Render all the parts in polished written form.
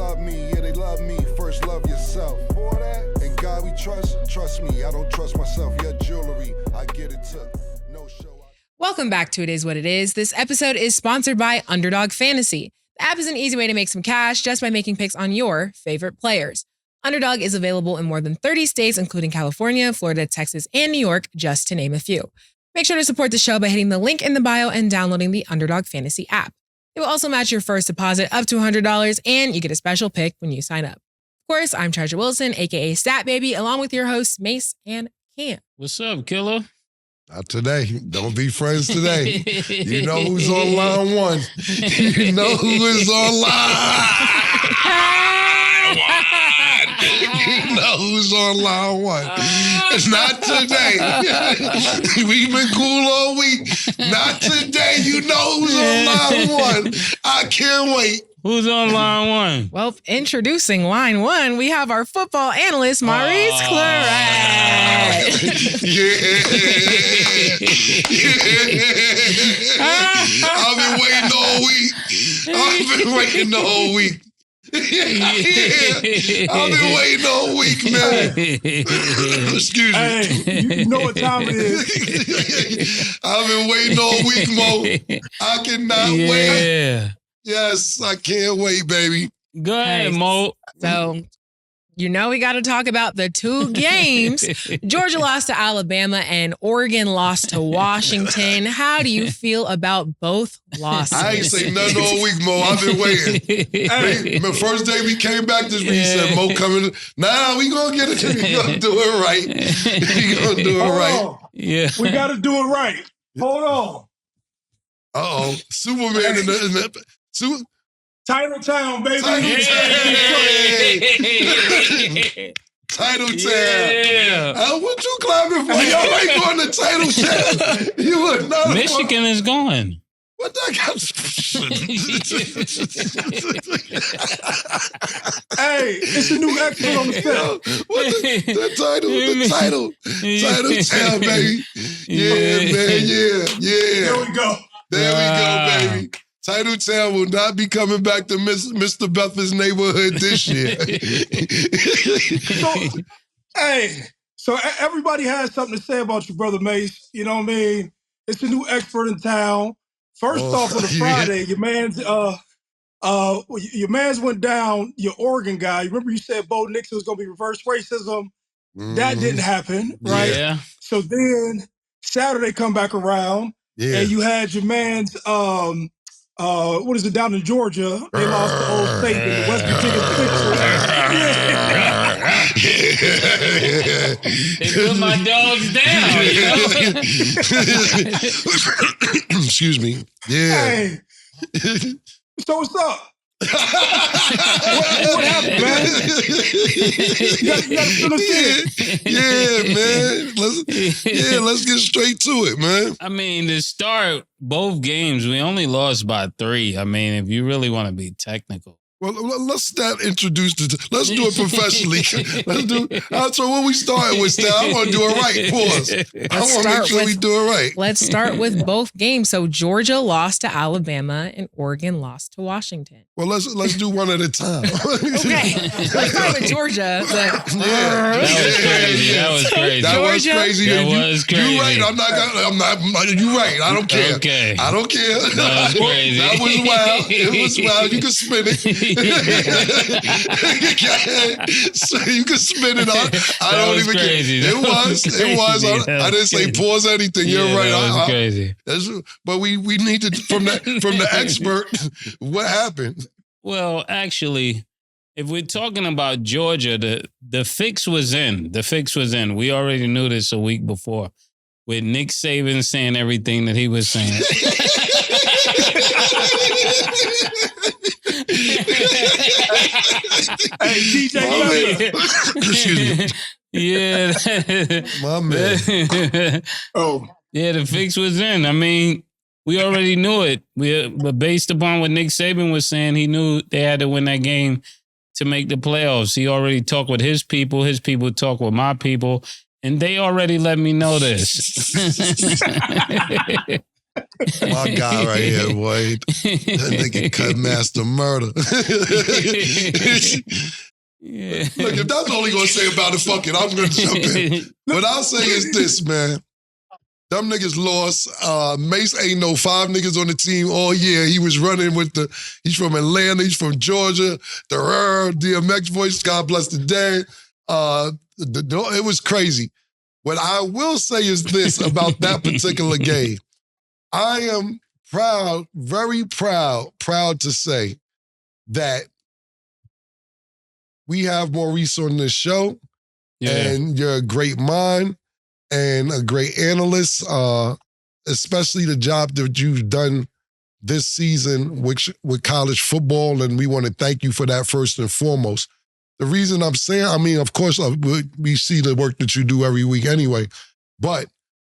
love me, yeah, they love me. First love yourself. For that, and God we trust me. I don't trust myself. Your jewelry, I get it took. No show. Welcome back to It Is What It Is. This episode is sponsored by Underdog Fantasy. The app is an easy way to make some cash just by making picks on your favorite players. Underdog is available in more than 30 states, including California, Florida, Texas, and New York, just to name a few. Make sure to support the show by hitting the link in the bio and downloading the Underdog Fantasy app. It will also match your first deposit up to $100, and you get a special pick when you sign up. Of course, I'm Treasure Wilson, aka Stat Baby, along with your hosts, Mase and Cam. What's up, killer? Not today. Don't be friends today. You know who's on line one. You know who is on line one. You know who's on line one. It's not today. We've been cool all week. Not today. You know who's on line one. I can't wait. Who's on line one? Well, introducing line one, we have our football analyst, Maurice Claret. I've been waiting all week. I've been waiting the whole week. I've been waiting all week, man. Excuse me. Hey, you know what time it is. I've been waiting all week, Mo. I cannot wait. Yes, I can't wait, baby. Go ahead, Mo. So, you know we got to talk about the two games. Georgia lost to Alabama and Oregon lost to Washington. How do you feel about both losses? I ain't say nothing all week, Mo. I've been waiting. Hey, the first day we came back this week, he said, Mo coming. Nah, we gonna get it. We gonna do it right. We gonna do it right. On. Yeah, we got to do it right. Hold on. Uh-oh. Superman in the Title Town, baby. Title Town. Yeah. What you clapping for? Y'all ain't going to Title Town. You are not. Michigan is going. What that got? Hey, it's a new expert on the set. The title Town, baby. Yeah, man, yeah. There we go. There we go, baby. Title Town will not be coming back to Mr. Buffer's neighborhood this year. So everybody has something to say about your brother Mase. You know what I mean? It's a new expert in town. First off, on the Friday, your man's went down. Your Oregon guy. Remember you said Bo Nixon was going to be reverse racism. Mm-hmm. That didn't happen, right? Yeah. So then Saturday come back around, and you had your man's. What is it down in Georgia? They lost to Old State in the West Virginia Sixers. They put my dogs down. Excuse me. Yeah. Hey. So what's up? what happened, man? You gotta fill us in. Yeah, man. Let's get straight to it, man. I mean, to start both games, we only lost by 3. I mean, if you really want to be technical. Well, let's not introduce let's do it professionally. So what we starting with, Stan? I want to do it right. Pause. I want to make sure we do it right. Let's start with both games. So Georgia lost to Alabama and Oregon lost to Washington. Well, let's do one at a time. Okay. Let's start with Georgia. That was crazy. That was crazy. You're right. I'm not. You're right. I don't care. Okay. I don't care. That was crazy. That was wild. It was wild. You can spin it. So you can spin it on. I don't even care. It was. I didn't say pause anything. You're right. That was crazy. But we need to from the expert. What happened? Well, actually, if we're talking about Georgia, the fix was in. The fix was in. We already knew this a week before, with Nick Saban saying everything that he was saying. Hey, DJ. Excuse me. Yeah. My man. Oh. Yeah, the fix was in. I mean, we already knew it. But based upon what Nick Saban was saying, he knew they had to win that game to make the playoffs. He already talked with his people talked with my people, and they already let me know this. My guy right here, boy. That nigga cut master murder. Yeah. Look, if that's all he gonna say about it, fuck it, I'm gonna jump in. What I'll say is this, man. Them niggas lost. Mase ain't no 5 niggas on the team all year. He was running with he's from Atlanta, he's from Georgia, the DMX voice, God bless the dead. It was crazy. What I will say is this about that particular game. I am proud, very proud to say that we have Maurice on this show, and you're a great mind and a great analyst, especially the job that you've done this season with college football, and we want to thank you for that first and foremost. The reason I'm saying, I mean, of course, we see the work that you do every week anyway, but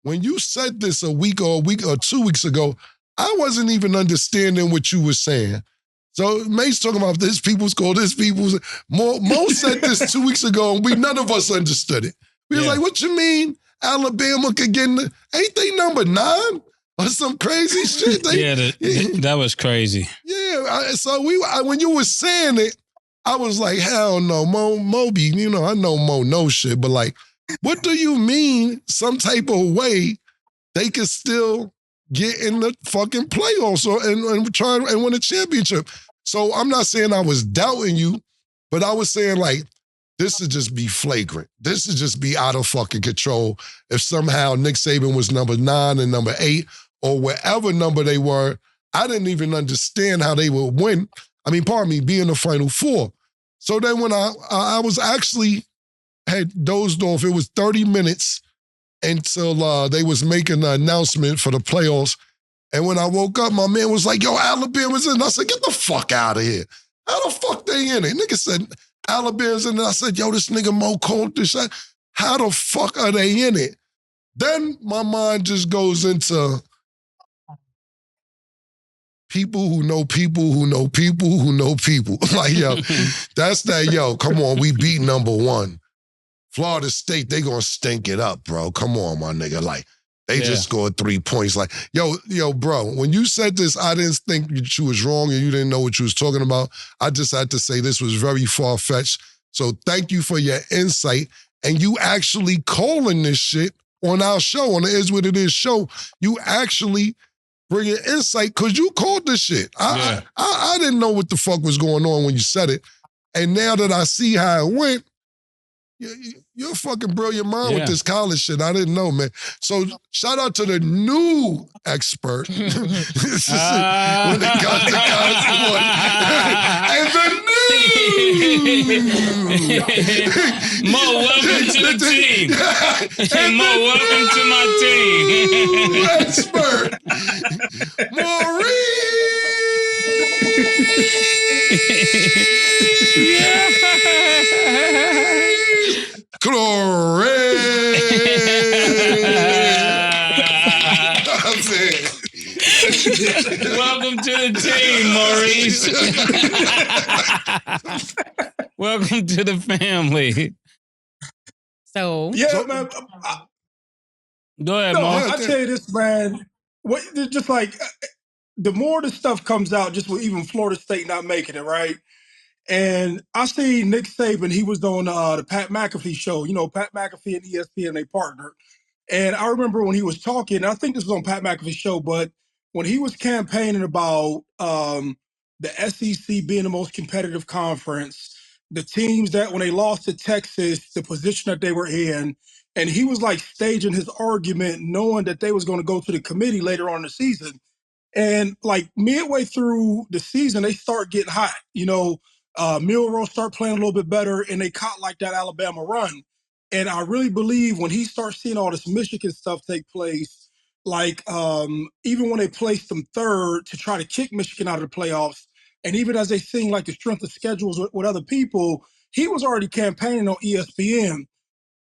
when you said this a week or 2 weeks ago, I wasn't even understanding what you were saying. So Mace talking about this people's called this people's. Mo said this 2 weeks ago, and none of us understood it. We was like, what you mean Alabama could get ain't they number 9? Or some crazy shit? That was crazy. Yeah, so when you were saying it, I was like, hell no, Moby, I know Mo knows shit, but like, what do you mean some type of way they could still get in the fucking playoffs and try and win a championship? So I'm not saying I was doubting you, but I was saying like, this would just be flagrant. This would just be out of fucking control if somehow Nick Saban was number 9 and number 8 or whatever number they were. I didn't even understand how they would win. I mean, pardon me, be in the Final Four. So then when I was actually had dozed off, it was 30 minutes until they was making the announcement for the playoffs. And when I woke up, my man was like, yo, Alabama's in. I said, get the fuck out of here. How the fuck they in it? Nigga said, Alabama's in it. I said, yo, this nigga Mo called this shit. How the fuck are they in it? Then my mind just goes into people who know people who know people who know people. Like, yo, that's that, yo, come on, we beat number 1. Florida State, they gonna stink it up, bro. Come on, my nigga. Like, they just scored 3 points. Like, yo, bro, when you said this, I didn't think you was wrong and you didn't know what you was talking about. I just had to say this was very far-fetched. So thank you for your insight. And you actually calling this shit on our show, on the Is What It Is show. You actually bring your insight because you called this shit. I didn't know what the fuck was going on when you said it. And now that I see how it went, you're a fucking brilliant mind with this college shit. I didn't know, man. So shout out to the new expert when it comes to college football. And the new Mo, welcome to the team. And Mo, welcome to my team. Expert Maurice. Glory. Welcome to the team, Maurice. Welcome to the family. So man. Go ahead, Mo. I tell you this, man. Just like the more the stuff comes out, just with even Florida State not making it, right? And I see Nick Saban, he was on the Pat McAfee show. Pat McAfee and ESPN, they partnered. And I remember when he was talking, I think this was on Pat McAfee's show, but when he was campaigning about the SEC being the most competitive conference, the teams that when they lost to Texas, the position that they were in, and he was like staging his argument, knowing that they was going to go to the committee later on in the season. And like midway through the season, they start getting hot. Milroe start playing a little bit better, and they caught like that Alabama run. And I really believe when he starts seeing all this Michigan stuff take place, like even when they placed them 3rd to try to kick Michigan out of the playoffs, and even as they seen like the strength of schedules with other people, he was already campaigning on ESPN.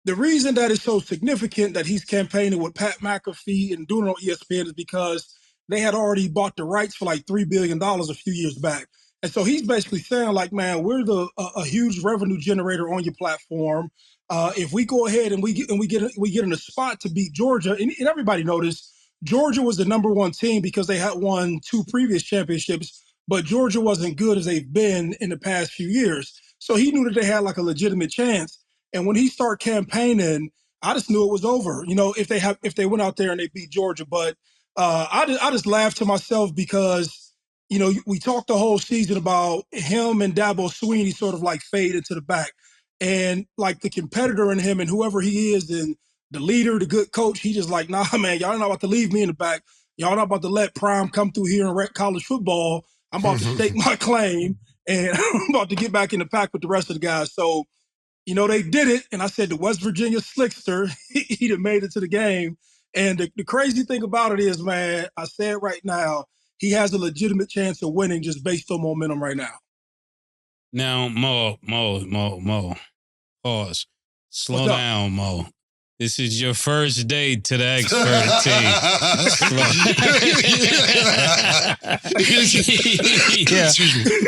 The reason that is so significant that he's campaigning with Pat McAfee and doing it on ESPN is because they had already bought the rights for like $3 billion a few years back. And so he's basically saying like, man, we're a huge revenue generator on your platform. If we go ahead and we get in a spot to beat Georgia, and everybody noticed Georgia was the number one team because they had won 2 previous championships, but Georgia wasn't good as they've been in the past few years. So he knew that they had like a legitimate chance. And when he started campaigning, I just knew it was over. If they went out there and they beat Georgia, but I just laughed to myself because we talked the whole season about him and Dabo Swinney sort of like fade into the back, and like the competitor in him and whoever he is and the leader, the good coach, he just like, nah, man, y'all not about to leave me in the back. Y'all not about to let Prime come through here and wreck college football. I'm about to stake my claim, and I'm about to get back in the pack with the rest of the guys. So, they did it. And I said, the West Virginia slickster, he'd have made it to the game. And the crazy thing about it is, man, I say it right now, he has a legitimate chance of winning just based on momentum right now. Now, Mo, pause. Slow down, Mo. This is your first day to the expert team.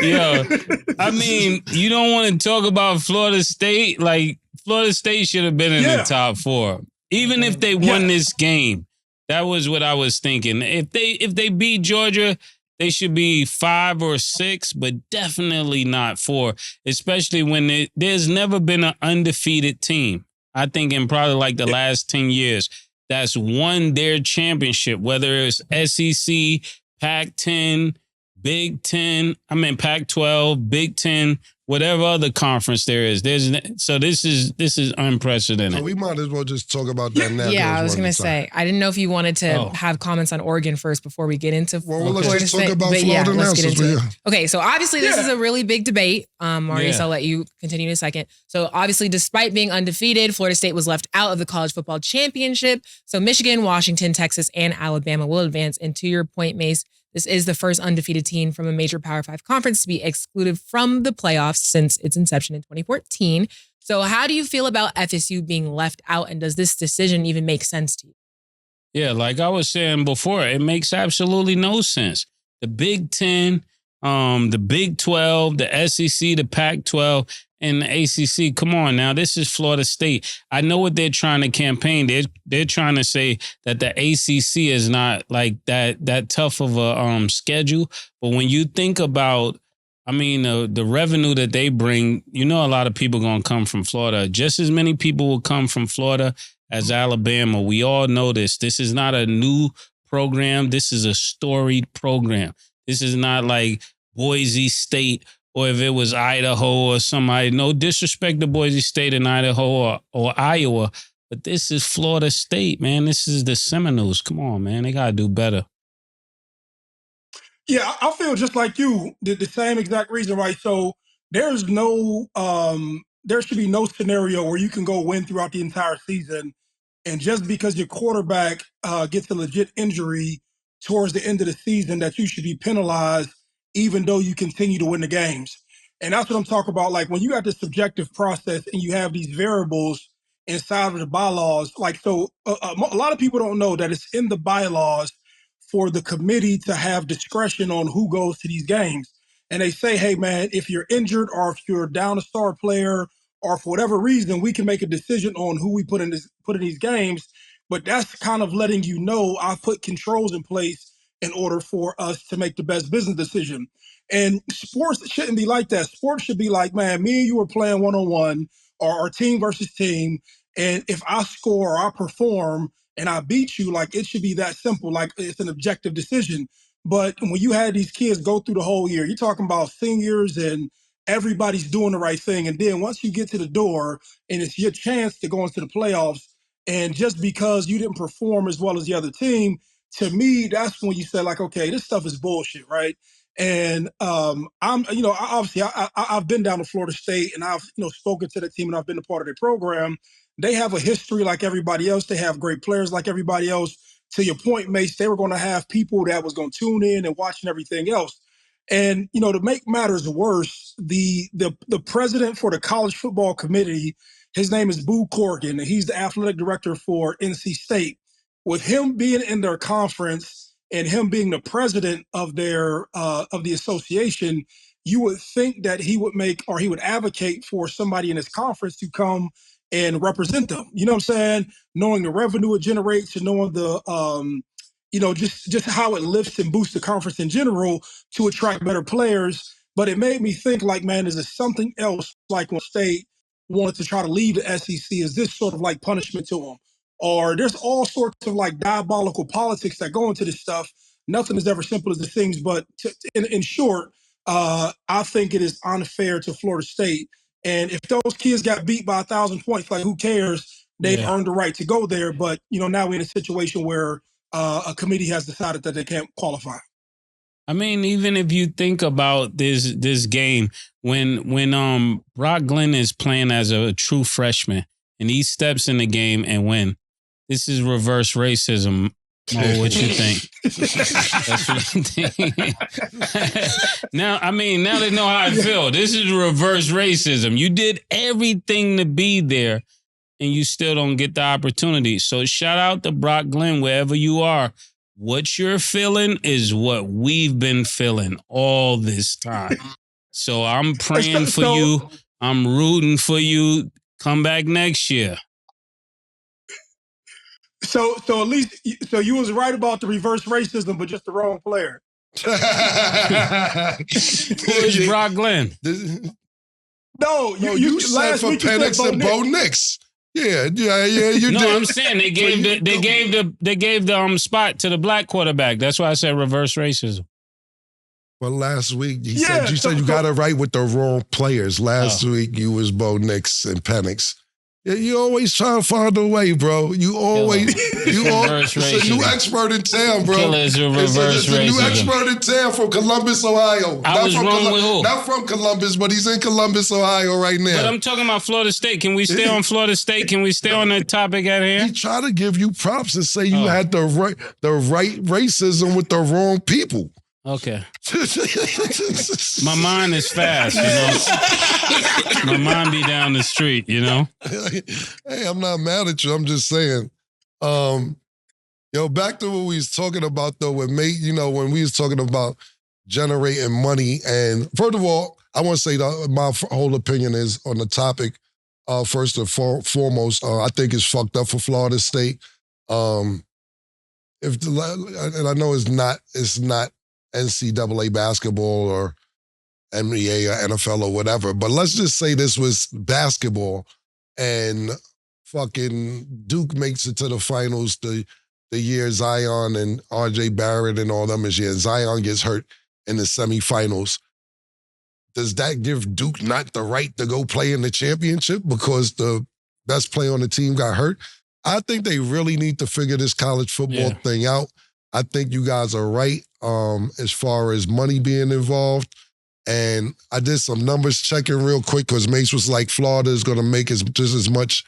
Yo, I mean, you don't want to talk about Florida State. Like, Florida State should have been in the top 4. Even if they won this game. That was what I was thinking. If they beat Georgia, they should be 5 or 6, but definitely not 4, especially when there's never been an undefeated team. I think in probably like the last 10 years, that's won their championship, whether it's SEC, Pac-10, Big 10, Pac-12, Big 10, whatever other conference there is. So this is unprecedented. So we might as well just talk about that now. Yeah, I was going to say, I didn't know if you wanted to have comments on Oregon first before we get into Well, let's just talk about Florida now. Let's get into it. Okay, so obviously this is a really big debate. Maurice, I'll let you continue in a second. So obviously, despite being undefeated, Florida State was left out of the college football championship. So Michigan, Washington, Texas, and Alabama will advance. And to your point, Mase, this is the first undefeated team from a major Power 5 conference to be excluded from the playoffs since its inception in 2014. So how do you feel about FSU being left out, and does this decision even make sense to you? Yeah, like I was saying before, it makes absolutely no sense. The Big 10, the Big 12, the SEC, the Pac-12, and the ACC. Come on now, this is Florida State. I know what they're trying to campaign. They're trying to say that the ACC is not like that tough of a schedule. But when you think about, the revenue that they bring, a lot of people going to come from Florida. Just as many people will come from Florida as Alabama. We all know this. This is not a new program. This is a storied program. This is not like Boise State, or if it was Idaho or somebody. No disrespect to Boise State and Idaho or Iowa, but this is Florida State, man. This is the Seminoles. Come on, man. They got to do better. Yeah, I feel just like you, the same exact reason, right? So there should be no scenario where you can go win throughout the entire season, and just because your quarterback gets a legit injury towards the end of the season, that you should be penalized even though you continue to win the games. And that's what I'm talking about. Like when you have this subjective process and you have these variables inside of the bylaws, like, so a lot of people don't know that it's in the bylaws for the committee to have discretion on who goes to these games. And they say, hey, man, if you're injured or if you're down a star player or for whatever reason, we can make a decision on who we put in these games. But that's kind of letting you know I've put controls in place in order for us to make the best business decision. And sports shouldn't be like that. Sports should be like, man, me and you are playing one-on-one or team versus team. And if I score or I perform and I beat you, like it should be that simple. Like it's an objective decision. But when you had these kids go through the whole year, you're talking about seniors and everybody's doing the right thing. And then once you get to the door and it's your chance to go into the playoffs, and just because you didn't perform as well as the other team, to me, that's when you say like, okay, this stuff is bullshit, right? And I've been down to Florida State and I've, spoken to the team and I've been a part of their program. They have a history like everybody else. They have great players like everybody else. To your point, Mase, they were going to have people that was going to tune in and watching everything else. And, to make matters worse, the president for the college football committee, his name is Boo Corrigan, and he's the athletic director for NC State. With him being in their conference and him being the president of their of the association, you would think that he would advocate for somebody in his conference to come and represent them. You know what I'm saying? Knowing the revenue it generates and knowing the just how it lifts and boosts the conference in general to attract better players. But it made me think, like, man, is it something else, like when State wanted to try to leave the SEC? Is this sort of like punishment to them? Or there's all sorts of like diabolical politics that go into this stuff. Nothing is ever simple as it seems. But in short, I think it is unfair to Florida State. And if those kids got beat by 1,000 points, like, who cares? They've earned the right to go there. But, now we're in a situation where a committee has decided that they can't qualify. I mean, even if you think about this game, when Brock Glenn is playing as a true freshman and he steps in the game and win, this is reverse racism. Oh, what you think? That's what you think. Now they know how I feel. This is reverse racism. You did everything to be there and you still don't get the opportunity. So shout out to Brock Glenn, wherever you are. What you're feeling is what we've been feeling all this time. So I'm praying for you. I'm rooting for you. Come back next year. So at least you was right about the reverse racism, but just the wrong player. Who is Brock Glenn? No, you said for Penix and Bo Nix. Yeah, you no, did. I'm saying they gave the spot to the black quarterback. That's why I said reverse racism. Well, last week you said you got it right with the wrong players. Last week you was Bo Nix and Penix. Yeah, you always try to find a way, bro. It's a new expert in town, bro. It's a new expert in town from Columbus, Ohio. Not from Columbus, but he's in Columbus, Ohio right now. But I'm talking about Florida State. Can we stay on Florida State? Can we stay on the topic at hand? He tried to give you props and say you had the right racism with the wrong people. Okay. My mind is fast, My mind be down the street, Hey, I'm not mad at you. I'm just saying. Back to what we was talking about, though, when we was talking about generating money. And first of all, I want to say that my whole opinion is on the topic. First and foremost, I think it's fucked up for Florida State. And I know it's not NCAA basketball or NBA or NFL or whatever, but let's just say this was basketball and fucking Duke makes it to the finals the year Zion and RJ Barrett and all them is here. Zion gets hurt in the semifinals. Does that give Duke not the right to go play in the championship because the best player on the team got hurt? I think they really need to figure this college football thing out. I think you guys are right as far as money being involved. And I did some numbers checking real quick because Mase was like, Florida is going to make just as much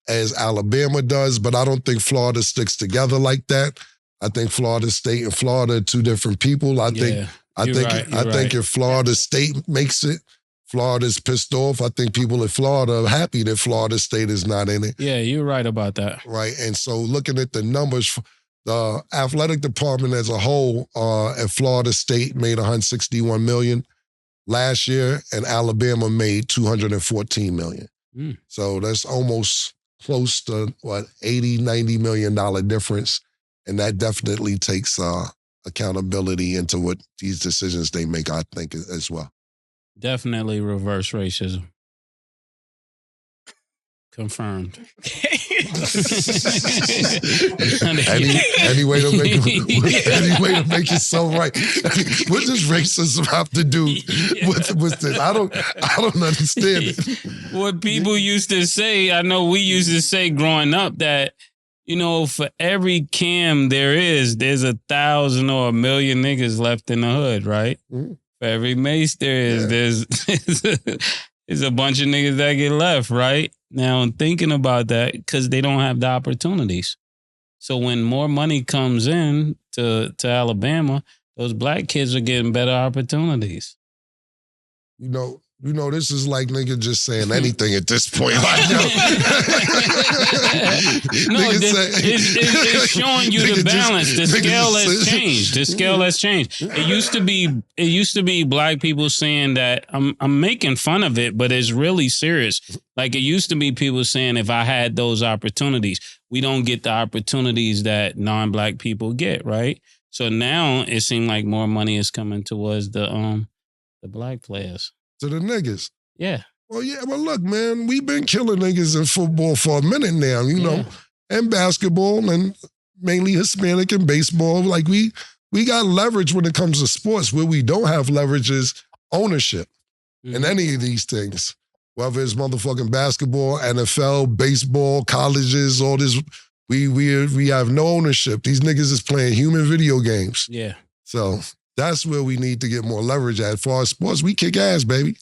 as Alabama does, but I don't think Florida sticks together like that. I think Florida State and Florida are two different people. I think if Florida State makes it, Florida's pissed off. I think people in Florida are happy that Florida State is not in it. Yeah, you're right about that. Right. And so looking at the numbers, the athletic department as a whole at Florida State made $161 million last year, and Alabama made $214 million. So that's almost close to $80-90 million difference, and that definitely takes accountability into what these decisions they make, I think, as well. Definitely reverse racism. Confirmed. Any way to make it so right. What does racism have to do with this? I don't understand it. What people used to say, I know we used to say growing up that, for every Cam there's 1,000 or 1 million niggas left in the hood, right? Mm-hmm. For every Mase there's a bunch of niggas that get left, right? Now, I'm thinking about that because they don't have the opportunities. So when more money comes in to Alabama, those black kids are getting better opportunities. You know, this is like nigga just saying anything at this point. Like, yo. No, it's showing you the balance. The scale has changed. The scale has changed. It used to be black people saying that I'm making fun of it, but it's really serious. Like it used to be people saying if I had those opportunities, we don't get the opportunities that non-black people get, right? So now it seems like more money is coming towards the black players. To the niggas. Yeah. Well, yeah, but look, man, we've been killing niggas in football for a minute now, you know, and basketball and mainly Hispanic and baseball. Like we got leverage when it comes to sports. Where we don't have leverage is ownership in any of these things. Whether it's motherfucking basketball, NFL, baseball, colleges, all this, we have no ownership. These niggas is playing human video games. Yeah. So that's where we need to get more leverage at. As far as sports, we kick ass, baby.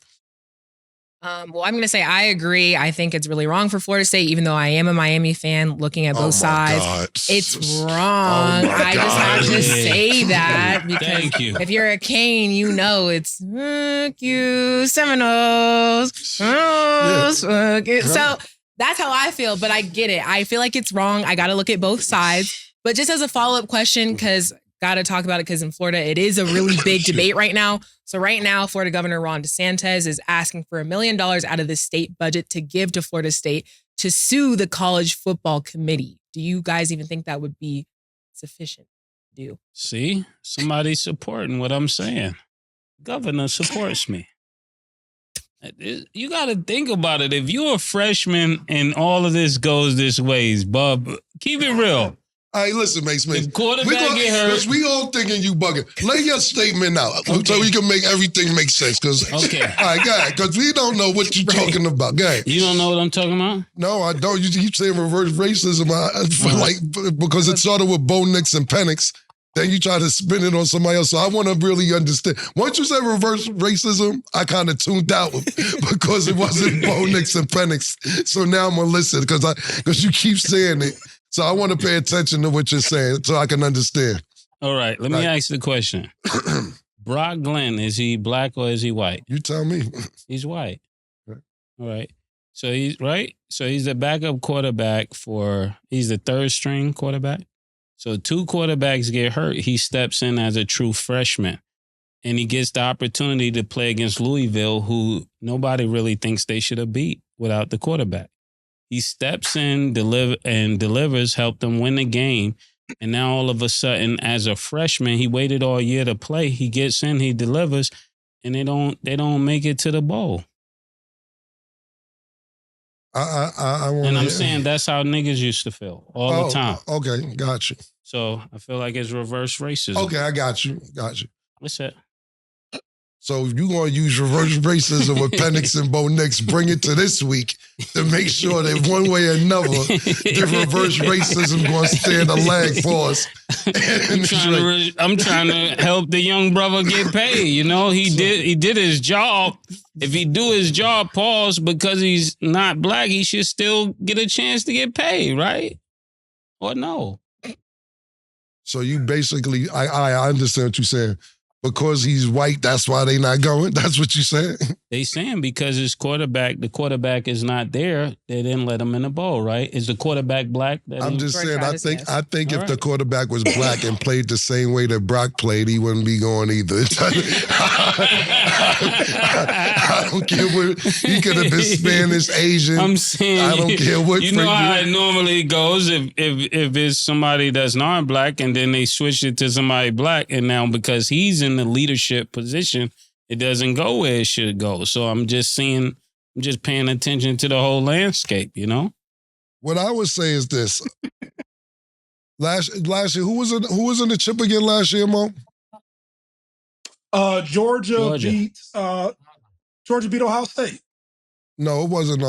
Well, I'm going to say I agree. I think it's really wrong for Florida State, even though I am a Miami fan looking at both sides. God. It's wrong. I just have to say that because if you're a Cane, you know it's fuck you, Seminoles. Fuck you. So that's how I feel, but I get it. I feel like it's wrong. I got to look at both sides. But just as a follow-up question, because got to talk about it because in Florida, it is a really big debate right now. So right now, Florida Governor Ron DeSantis is asking for $1 million out of the state budget to give to Florida State to sue the college football committee. Do you guys even think that would be sufficient to do? See, somebody's supporting what I'm saying. Governor supports me. You got to think about it. If you're a freshman and all of this goes this ways, Bub, keep it real. All right, listen, Mase. The quarterback get hurt. We all thinking you bugging. Lay your statement out so we can make everything make sense. Okay. All right, go ahead. Because we don't know what you're talking about. Go ahead. You don't know what I'm talking about? No, I don't. You keep saying reverse racism because it started with Bo Nix and Penix. Then you try to spin it on somebody else. So I want to really understand. Once you said reverse racism, I kind of tuned out because it wasn't Bo Nix and Penix. So now I'm going to listen because you keep saying it. So I want to pay attention to what you're saying so I can understand. All right. Let me ask the question. Brock Glenn, is he black or is he white? You tell me. He's white. Right. All right. So he's right. So he's the backup quarterback he's the third string quarterback. So 2 quarterbacks get hurt. He steps in as a true freshman and he gets the opportunity to play against Louisville, who nobody really thinks they should have beat without the quarterback. He steps in, delivers, helped them win the game. And now all of a sudden, as a freshman, he waited all year to play. He gets in, he delivers, and they don't make it to the bowl. I'm saying that's how niggas used to feel all the time. Okay, got you. So I feel like it's reverse racism. Okay, I got you. What's that? So if you're going to use reverse racism with Penix and Bo Nix, bring it to this week to make sure that one way or another, the reverse racism going to stand a lag for us. I'm trying to help the young brother get paid. You know, he did his job. If he do his job, pause, because he's not black, he should still get a chance to get paid, right? Or no? So you basically, I understand what you're saying. Because he's white, that's why they not going? That's what you saying? They saying because the quarterback is not there, they didn't let him in the bowl, right? Is the quarterback black? I'm just saying, I think if the quarterback was black and played the same way that Brock played, he wouldn't be going either. I don't care what, he could have been Spanish, Asian. I'm saying, I don't care what. You know how it normally goes if it's somebody that's non-black and then they switch it to somebody black, and now because he's in the leadership position, it doesn't go where it should go. So I'm just paying attention to the whole landscape, you know? What I would say is this. Last year, who was in the chip again last year, Mo? Georgia beat Ohio State. No, it wasn't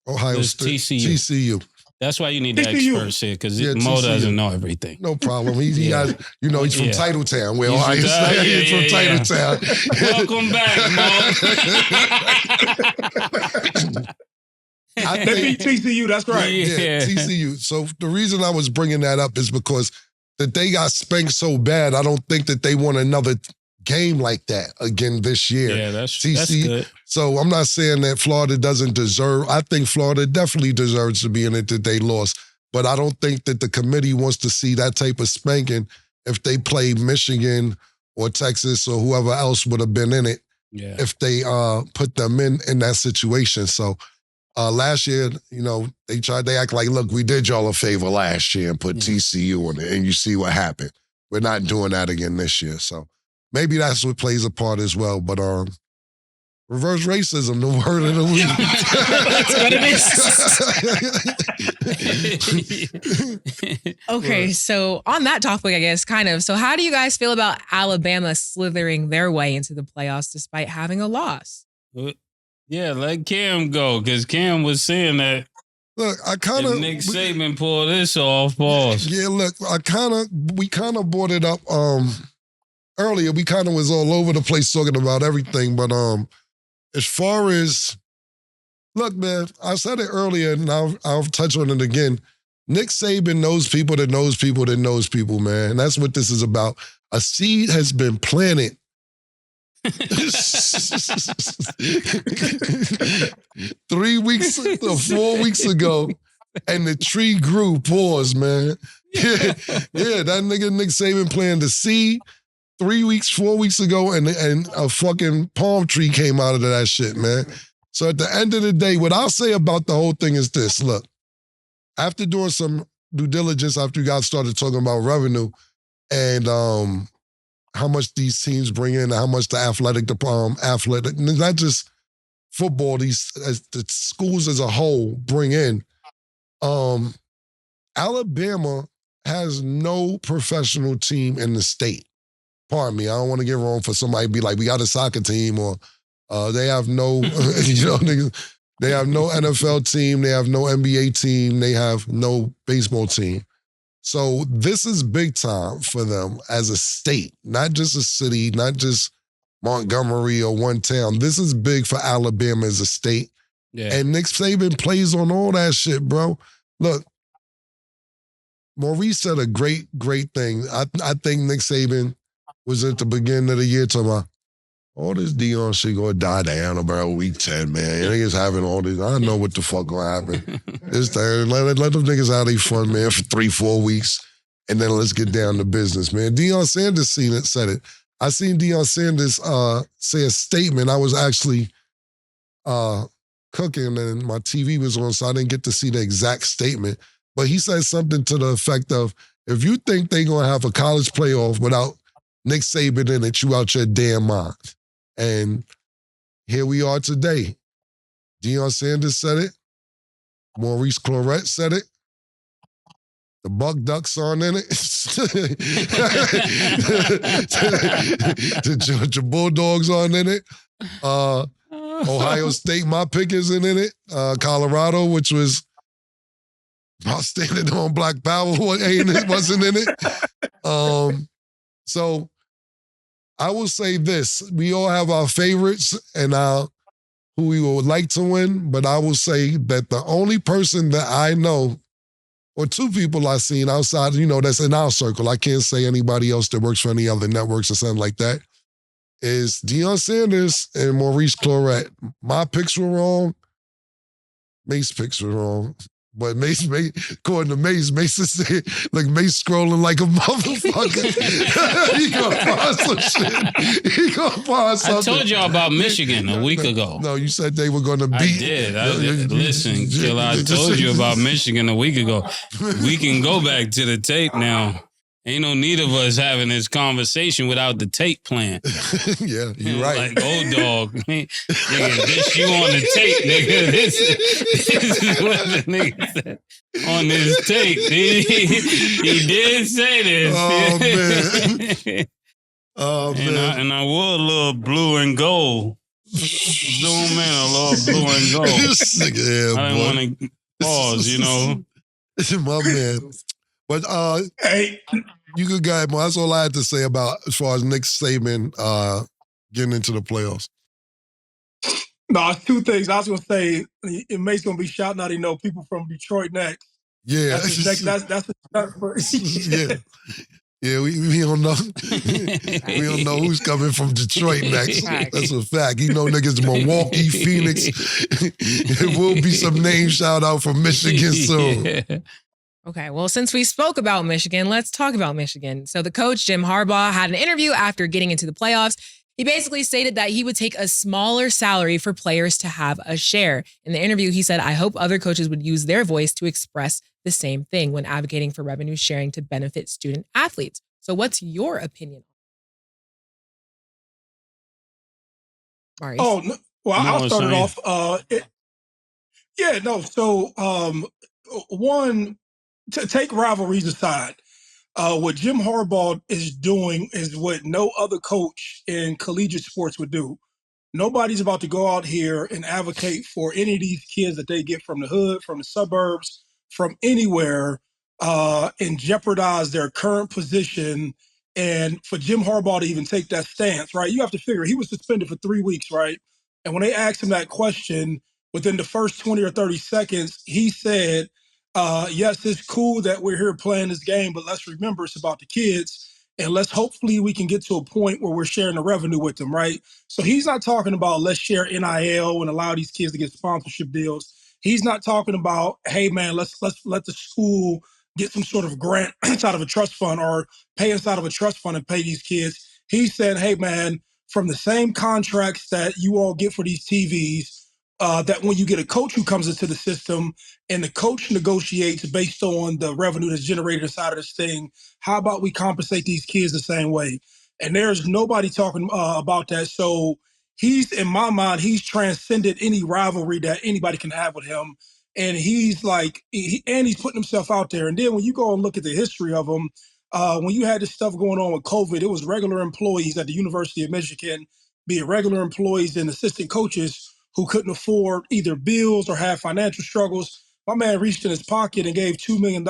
Ohio State. TCU. That's why you need the experts here, because Mo doesn't know everything. No problem. He has, he's from Titletown, where Ohio State. He's from Titletown. Welcome back, Mo. They beat TCU, that's right. Yeah, TCU. So the reason I was bringing that up is because that they got spanked so bad, I don't think that they want another game like that again this year. Yeah, that's good. So I'm not saying that Florida doesn't deserve. I think Florida definitely deserves to be in it that they lost. But I don't think that the committee wants to see that type of spanking if they play Michigan or Texas or whoever else would have been in it. Yeah. If they put them in that situation. So last year, they act like, look, we did y'all a favor last year and put TCU in it, and you see what happened. We're not doing that again this year. So maybe that's what plays a part as well. But reverse racism, the word of the week. That's what it is. Okay, so on that topic, I guess, kind of. So how do you guys feel about Alabama slithering their way into the playoffs despite having a loss? Yeah, let Cam go, because Cam was saying that. Look, I kind of Nick Saban pulled this off, boss. Yeah, look, we kind of brought it up earlier. We kind of was all over the place talking about everything, but as far as, look, man, I said it earlier, and I'll touch on it again. Nick Saban knows people that knows people that knows people, man. And that's what this is about. A seed has been planted. 3 weeks or 4 weeks ago, and the tree grew. Pause, man. Yeah, that nigga Nick Saban planted the seed 3 weeks, 4 weeks ago, and a fucking palm tree came out of that shit, man. So at the end of the day, what I'll say about the whole thing is this. Look, after doing some due diligence, after you guys started talking about revenue and how much these teams bring in, how much the athletic, not just football, the schools as a whole bring in. Alabama has no professional team in the state. Pardon me, I don't want to get wrong for somebody to be like, we got a soccer team, or they have no, they have no NFL team, they have no NBA team, they have no baseball team. So this is big time for them as a state, not just a city, not just Montgomery or one town. This is big for Alabama as a state. Yeah. And Nick Saban plays on all that shit, bro. Look, Maurice said a great thing. I think Nick Saban was at the beginning of the year talking about, all this Deion shit gonna die down about week 10, man. Niggas having all this. I know what the fuck gonna happen. This thing, let them niggas have their fun, man, for 3-4 weeks, and then let's get down to business, man. Deion Sanders said it. I seen Deion Sanders say a statement. I was actually cooking, and my TV was on, so I didn't get to see the exact statement. But he said something to the effect of, if you think they gonna have a college playoff without Nick Saban in it, you out your damn mind. And here we are today. Deion Sanders said it. Maurice Clarett said it. The Buck Ducks aren't in it. the Georgia Bulldogs aren't in it. Ohio State, my pick, isn't in it. Colorado, which was standing on Black Power, wasn't in it. So I will say this. We all have our favorites and who we would like to win, but I will say that the only person that I know, or two people I've seen outside, that's in our circle, I can't say anybody else that works for any other networks or something like that, is Deion Sanders and Maurice Clarett. My picks were wrong. Mace's picks were wrong. But Mase, according to Mase said, like Mase scrolling like a motherfucker. He gonna find some shit. He gonna find something. I told y'all about Michigan a week ago. No, you said they were gonna beat. I did. Listen, Killer, I told you about Michigan a week ago. We can go back to the tape now. Ain't no need of us having this conversation without the tape playing. Yeah, you're right. Like, old dog. Nigga, this you on the tape, nigga. This is what the nigga said on this tape. He did say this. Oh, man. Oh, man. And I wore a little blue and gold. Zoom in a little blue and gold. Yeah, I didn't want to pause, My man. But hey, you good guy, man. That's all I had to say about as far as Nick Saban getting into the playoffs. No, it's two things. I was gonna say Mace gonna be shouting out, people from Detroit next. Yeah, that's the start for yeah. Yeah, we don't know. We don't know who's coming from Detroit next. That's a fact. You know niggas Milwaukee, Phoenix. There will be some name shout out from Michigan soon. Yeah. Okay, well, since we spoke about Michigan, let's talk about Michigan. So the coach, Jim Harbaugh, had an interview after getting into the playoffs. He basically stated that he would take a smaller salary for players to have a share. In the interview, he said, I hope other coaches would use their voice to express the same thing when advocating for revenue sharing to benefit student athletes. So what's your opinion? Maurice? Oh, no, well, I'll start it off. So, one, to take rivalries aside, what Jim Harbaugh is doing is what no other coach in collegiate sports would do. Nobody's about to go out here and advocate for any of these kids that they get from the hood, from the suburbs, from anywhere, and jeopardize their current position. And for Jim Harbaugh to even take that stance, right? You have to figure he was suspended for 3 weeks, right? And when they asked him that question, within the first 20 or 30 seconds, he said, yes, it's cool that we're here playing this game, but let's remember it's about the kids. And let's hopefully we can get to a point where we're sharing the revenue with them, right? So he's not talking about let's share NIL and allow these kids to get sponsorship deals. He's not talking about, hey man, let's let the school get some sort of grant inside of a trust fund or pay inside of a trust fund and pay these kids. He said, hey man, from the same contracts that you all get for these TVs, that when you get a coach who comes into the system and the coach negotiates based on the revenue that's generated inside of this thing, how about we compensate these kids the same way? And there's nobody talking about that. So he's, in my mind, he's transcended any rivalry that anybody can have with him. And he's like, he's putting himself out there. And then when you go and look at the history of him, when you had this stuff going on with COVID, it was regular employees at the University of Michigan, be it regular employees and assistant coaches who couldn't afford either bills or have financial struggles. My man reached in his pocket and gave $2 million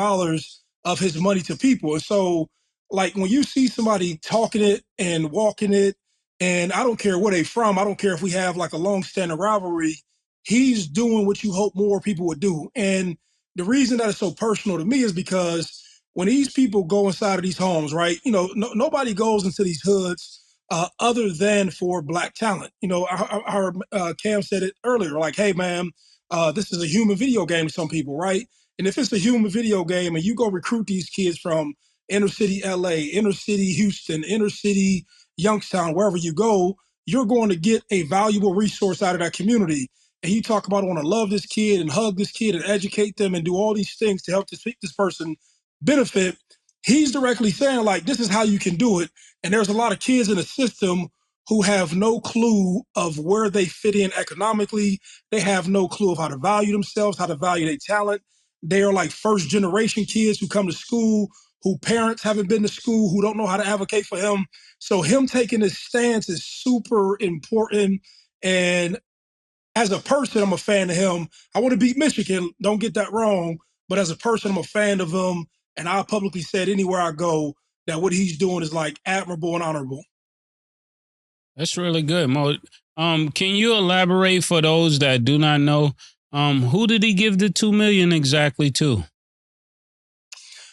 of his money to people. And so, like, when you see somebody talking it and walking it, and I don't care where they from, I don't care if we have like a long-standing rivalry, he's doing what you hope more people would do. And the reason that it's so personal to me is because when these people go inside of these homes, right, you know, nobody goes into these hoods other than for Black talent. You know, I heard Cam said it earlier, like, hey, man, this is a human video game to some people, right? And if it's a human video game and you go recruit these kids from inner city LA, inner city Houston, inner city Youngstown, wherever you go, you're going to get a valuable resource out of that community. And you talk about, I want to love this kid and hug this kid and educate them and do all these things to help this person benefit. He's directly saying, like, this is how you can do it. And there's a lot of kids in the system who have no clue of where they fit in economically. They have no clue of how to value themselves, how to value their talent. They are like first generation kids who come to school, who parents haven't been to school, who don't know how to advocate for him. So him taking this stance is super important. And as a person, I'm a fan of him. I want to beat Michigan, don't get that wrong. But as a person, I'm a fan of him. And I publicly said anywhere I go that what he's doing is like admirable and honorable. That's really good, Mo. Can you elaborate for those that do not know? Who did he give the $2 million exactly to?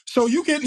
So you can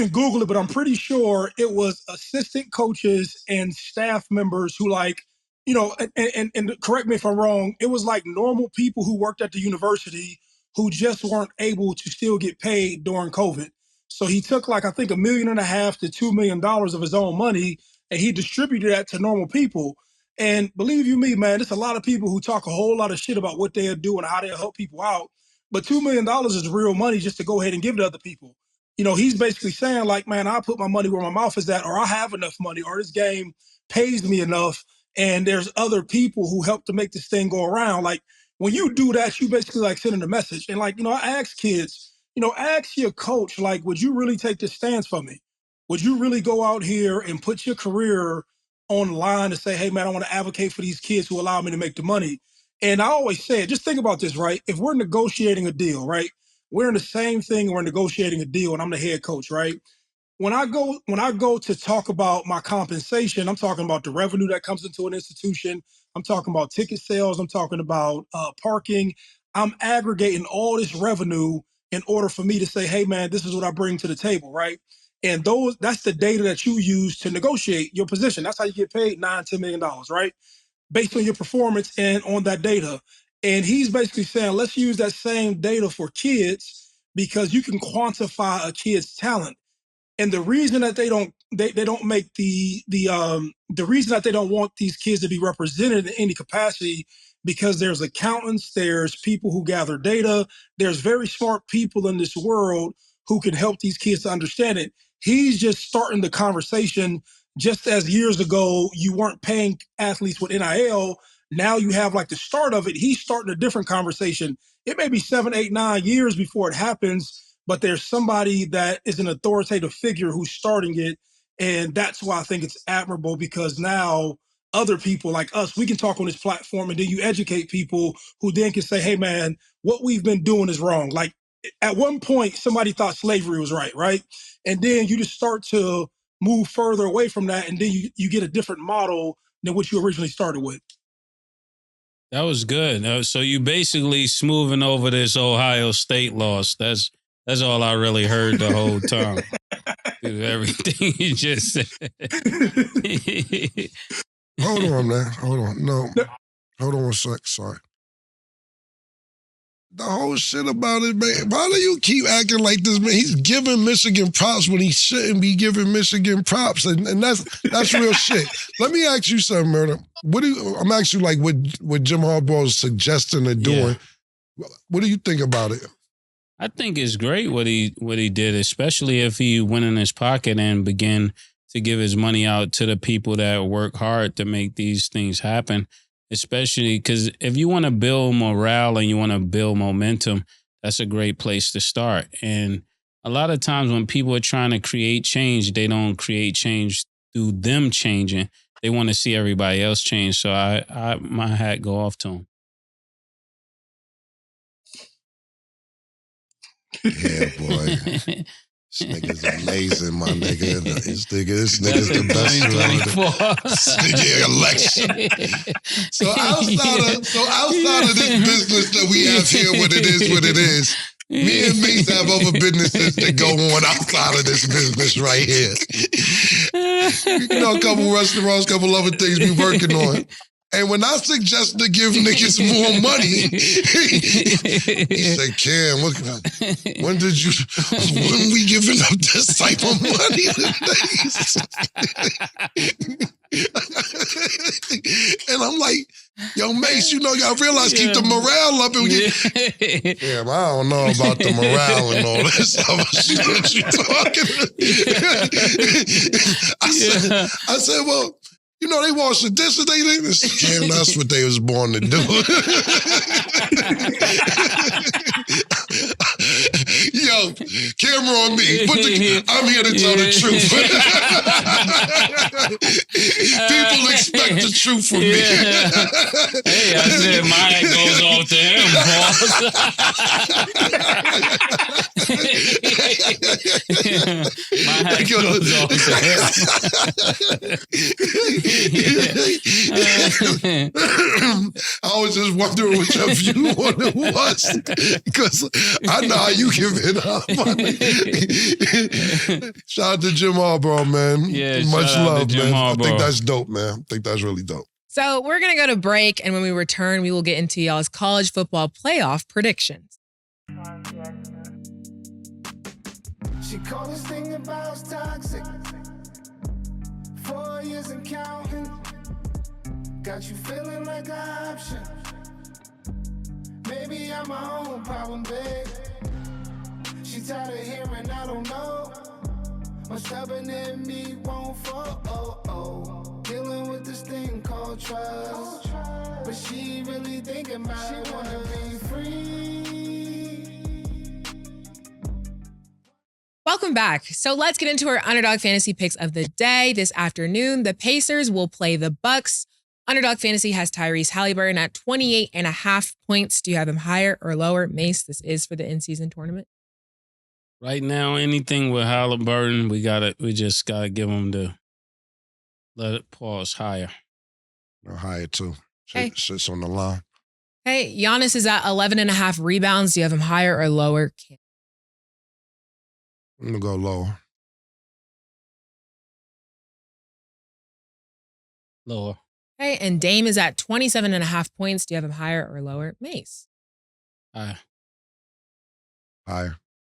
Google it, but I'm pretty sure it was assistant coaches and staff members who, like, you know, and correct me if I'm wrong, it was like normal people who worked at the university who just weren't able to still get paid during COVID. So he took, like, I think $1.5 million to $2 million of his own money, and he distributed that to normal people. And believe you me, man, there's a lot of people who talk a whole lot of shit about what they'll do and how they'll help people out. But $2 million is real money just to go ahead and give to other people. You know, he's basically saying, like, man, I'll put my money where my mouth is at, or I have enough money, or this game pays me enough. And there's other people who help to make this thing go around. Like, when you do that, you basically like sending a message. And, like, you know, I ask kids, you know, ask your coach, like, would you really take this stance for me? Would you really go out here and put your career online to say, hey, man, I want to advocate for these kids who allow me to make the money? And I always say, just think about this, right? If we're negotiating a deal, right? We're in the same thing, we're negotiating a deal, and I'm the head coach, right? When I go to talk about my compensation, I'm talking about the revenue that comes into an institution. I'm talking about ticket sales. I'm talking about parking. I'm aggregating all this revenue in order for me to say, hey, man, this is what I bring to the table, right? And that's the data that you use to negotiate your position. That's how you get paid $9-10 million, right? Based on your performance and on that data. And he's basically saying, let's use that same data for kids because you can quantify a kid's talent. And the reason that they don't make the reason that they don't want these kids to be represented in any capacity, because there's accountants, there's people who gather data, there's very smart people in this world who can help these kids to understand it. He's just starting the conversation. Just as years ago you weren't paying athletes with NIL, now you have like the start of it. He's starting a different conversation. It may be 7, 8, 9 years before it happens, but there's somebody that is an authoritative figure who's starting it. And that's why I think it's admirable, because now other people like us, we can talk on this platform, and then you educate people who then can say, hey man, what we've been doing is wrong. Like at one point, somebody thought slavery was right? And then you just start to move further away from that, and then you get a different model than what you originally started with. That was good. So you basically smoothing over this Ohio State loss. That's all I really heard the whole time. Everything you just said. Hold on, man. Hold on. No. Hold on a sec. Sorry. The whole shit about it, man. Why do you keep acting like this, man? He's giving Michigan props when he shouldn't be giving Michigan props, and that's real shit. Let me ask you something, Murder. I'm asking you like what Jim Harbaugh is suggesting or doing. Yeah. What do you think about it? I think it's great what he did, especially if he went in his pocket and began to give his money out to the people that work hard to make these things happen. Especially because if you want to build morale and you want to build momentum, that's a great place to start. And a lot of times when people are trying to create change, they don't create change through them changing. They want to see everybody else change. So my hat go off to him. Yeah, boy. This nigga's amazing, my nigga. This nigga's the best around. This nigga election. So outside of this business that we have here, what it is, me and Mase have other businesses that go on outside of this business right here. You know, a couple restaurants, a couple other things we working on. And when I suggest to give niggas more money, he said, Cam, when we giving up this type of money And I'm like, yo, Mase, you know, y'all realize keep the morale up. And Damn, I don't know about the morale and all this other shit that you talking. I said, well, you know, they wash the dishes, Damn, that's what they was born to do. Yo, camera on me. I'm here to tell the truth. People expect the truth from me. Hey, I said my hat goes off to him, boss. My hat goes off to him. I was just wondering what your view on it was, because I know how you give it up. Shout out to Jim Harbaugh, man. Yeah, much love, man. Harbaugh. I think that's dope, man. I think that's really dope. So we're going to go to break, and when we return, we will get into y'all's college football playoff predictions. She called this thing about toxic. 4 years and counting. Got you feeling like an option. Maybe I'm my own problem, babe. She tired of hearing I don't know. My stubborn in me won't fall. Dealing with this thing called trust. But she really thinking about she wanna be free. Welcome back. So let's get into our Underdog Fantasy picks of the day. This afternoon, the Pacers will play the Bucks. Underdog Fantasy has Tyrese Halliburton at 28.5 points. Do you have him higher or lower? Mase, this is for the in-season tournament. Right now, anything with Halliburton, we just gotta give him the let it pause higher. No, higher too. Okay. Sits on the line. Hey, Giannis is at 11.5 rebounds. Do you have him higher or lower? I'm gonna go lower. Lower. Okay, and Dame is at 27.5 points. Do you have him higher or lower? Mase. Higher.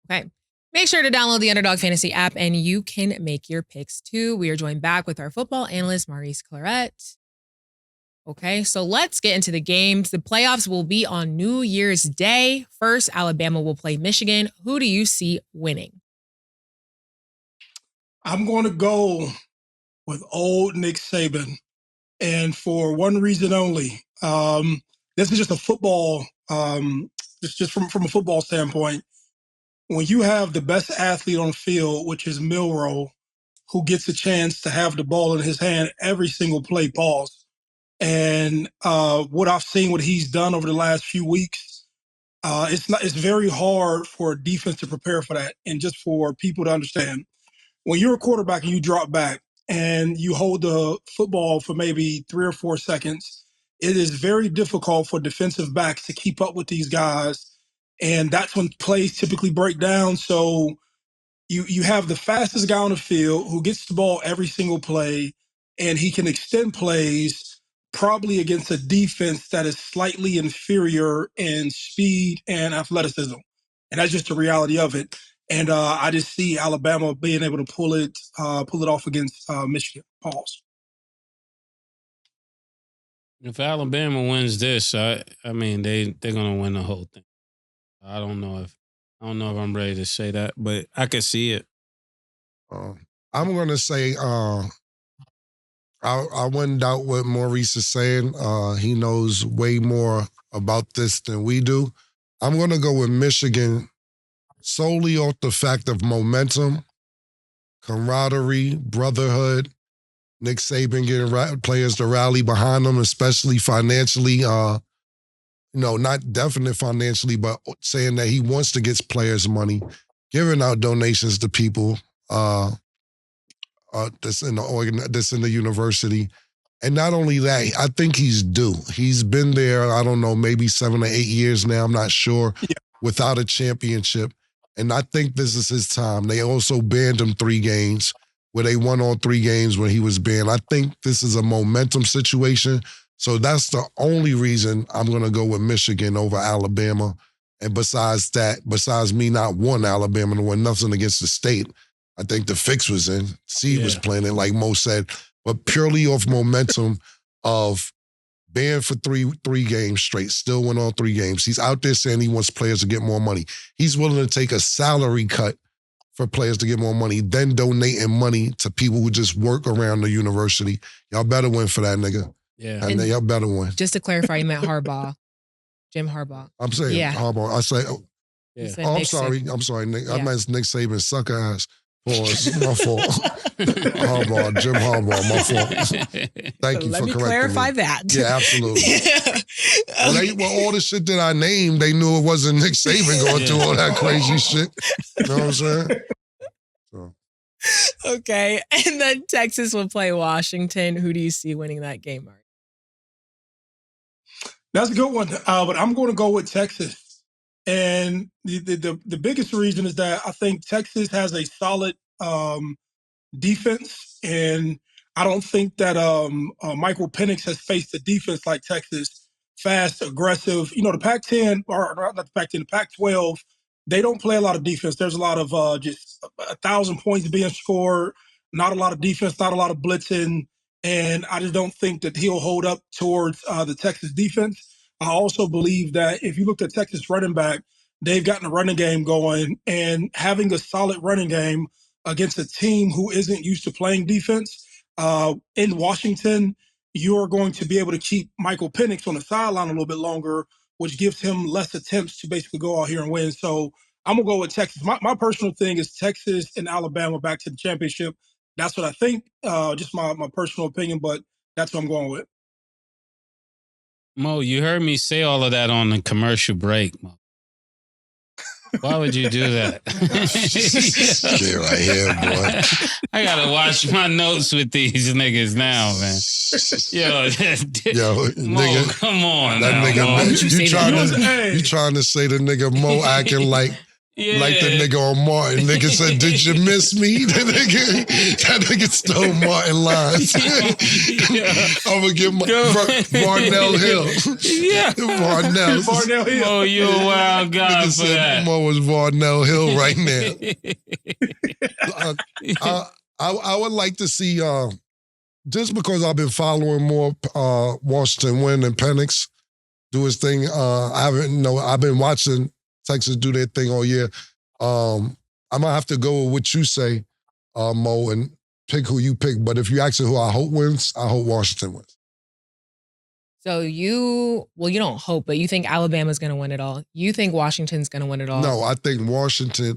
Okay. Make sure to download the Underdog Fantasy app and you can make your picks too. We are joined back with our football analyst, Maurice Claret. Okay, so let's get into the games. The playoffs will be on New Year's Day. First, Alabama will play Michigan. Who do you see winning? I'm going to go with old Nick Saban. And for one reason only. This is just a football, just from a football standpoint. When you have the best athlete on the field, which is Milroe, who gets a chance to have the ball in his hand every single play, pause. And what I've seen, what he's done over the last few weeks, it's very hard for a defense to prepare for that. And just for people to understand, when you're a quarterback and you drop back and you hold the football for maybe 3 or 4 seconds, it is very difficult for defensive backs to keep up with these guys. And that's when plays typically break down. So you have the fastest guy on the field who gets the ball every single play, and he can extend plays probably against a defense that is slightly inferior in speed and athleticism. And that's just the reality of it. And I just see Alabama being able to pull it off against Michigan. Pause. If Alabama wins this, I mean they're gonna win the whole thing. I don't know if I'm ready to say that, but I can see it. I'm gonna say I wouldn't doubt what Maurice is saying. He knows way more about this than we do. I'm gonna go with Michigan solely off the fact of momentum, camaraderie, brotherhood. Nick Saban getting players to rally behind him, especially financially. Not definite financially, but saying that he wants to get players money, giving out donations to people that's in the university. And not only that, I think he's due. He's been there, I don't know, maybe 7 or 8 years now, I'm not sure, without a championship. And I think this is his time. They also banned him 3 games, where they won all 3 games when he was banned. I think this is a momentum situation. So that's the only reason I'm going to go with Michigan over Alabama. And besides me not wanting Alabama to win, nothing against the state, I think the fix was in. Seed was playing it, like Mo said, but purely off momentum of banned for three games straight, still won all 3 games. He's out there saying he wants players to get more money. He's willing to take a salary cut for players to get more money, then donating money to people who just work around the university. Y'all better win for that nigga. Yeah. And y'all better win. Just to clarify, you meant Harbaugh. Jim Harbaugh. I'm saying Harbaugh. I say, I'm sorry, Nick. Yeah. I meant Nick Saban, sucker ass. Pause. My fault. Harbaugh, Jim Harbaugh, my fault. Thank you for correcting me. Let me clarify that. Yeah, absolutely. Well, all the shit that I named, they knew it wasn't Nick Saban going through all that crazy shit. You know what I'm saying? So. Okay, and then Texas will play Washington. Who do you see winning that game, Mark? That's a good one, but I'm going to go with Texas. And the biggest reason is that I think Texas has a solid defense, and I don't think that Michael Penix has faced a defense like Texas, fast, aggressive. The Pac-10, or not the Pac-10, the Pac-12, they don't play a lot of defense. There's a lot of just 1,000 points being scored, not a lot of defense, not a lot of blitzing, and I just don't think that he'll hold up towards the Texas defense. I also believe that if you look at Texas running back, they've gotten a running game going, and having a solid running game against a team who isn't used to playing defense in Washington, you're going to be able to keep Michael Penix on the sideline a little bit longer, which gives him less attempts to basically go out here and win. So I'm going to go with Texas. My personal thing is Texas and Alabama back to the championship. That's what I think, just my personal opinion, but that's what I'm going with. Mo, you heard me say all of that on the commercial break, Mo. Why would you do that? Shit right here, boy. I gotta watch my notes with these niggas now, man. Yo, Mo, nigga, come on. That now, nigga, Mo. you trying to say the nigga Mo acting like Yeah. Like the nigga on Martin. Nigga said, "Did you miss me?" That nigga stole Martin lines. I'm gonna give my Varnell Hill. Yeah. Varnell Hill. Oh, you a wild guy nigga for said, that. Mo was Varnell Hill right now. I would like to see, just because I've been following more Washington Wynn and Penix do his thing. I've been watching Texas do their thing all year. I'm gonna have to go with what you say, Mo, and pick who you pick. But if you ask me who I hope wins, I hope Washington wins. So you don't hope, but you think Alabama's going to win it all. You think Washington's going to win it all. No, I think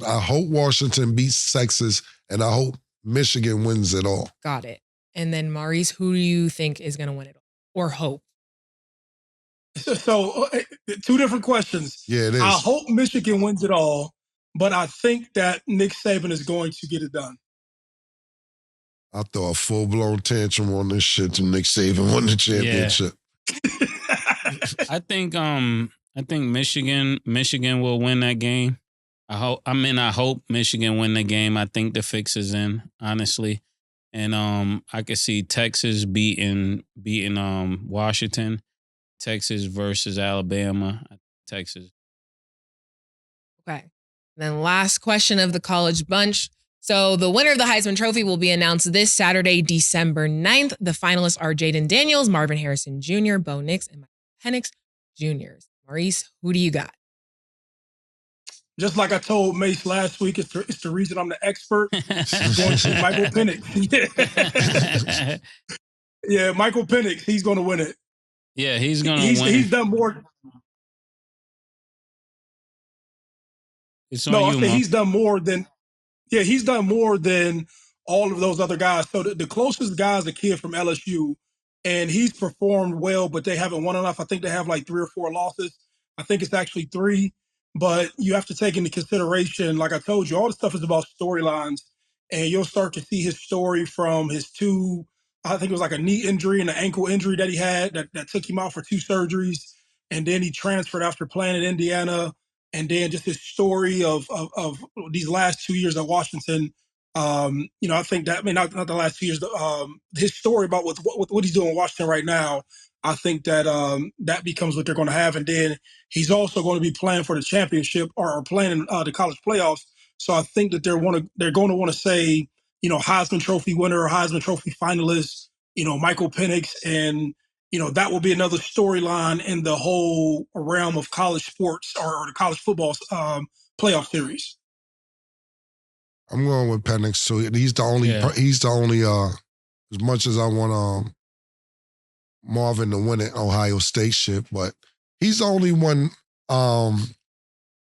I hope Washington beats Texas, and I hope Michigan wins it all. Got it. And then Maurice, who do you think is going to win it all? Or hope? So, two different questions. Yeah, it is. I hope Michigan wins it all, but I think that Nick Saban is going to get it done. I'll throw a full-blown tantrum on this shit to Nick Saban win the championship. Yeah. I think Michigan will win that game. I hope Michigan win the game. I think the fix is in, honestly. And I could see Texas beating Washington. Texas versus Alabama. Texas. Okay. And then last question of the college bunch. So the winner of the Heisman Trophy will be announced this Saturday, December 9th. The finalists are Jaden Daniels, Marvin Harrison Jr., Bo Nix, and Michael Penix Jr. Maurice, who do you got? Just like I told Mase last week, it's the reason I'm the expert. I'm going to Michael Penix. Yeah, Michael Penix, he's going to win it. Yeah, he's going to win. He's done more. It's on you, Mo. He's done more than all of those other guys. So the closest guy is a kid from LSU, and he's performed well, but they haven't won enough. I think they have like 3 or 4 losses. I think it's actually 3. But you have to take into consideration, like I told you, all this stuff is about storylines. And you'll start to see his story from his 2, I think it was like a knee injury and an ankle injury that he had that took him out for 2 surgeries. And then he transferred after playing in Indiana. And then just his story of these last 2 years at Washington. I think that, not the last 2 years, his story about what he's doing in Washington right now, I think that that becomes what they're going to have. And then he's also going to be playing for the championship or playing in the college playoffs. So I think that they're going to want to say, Heisman Trophy winner or Heisman Trophy finalist, Michael Penix. And, that will be another storyline in the whole realm of college sports or the college football playoff series. I'm going with Penix. So he's the only, as much as I want Marvin to win it, Ohio State shit, but he's the only one of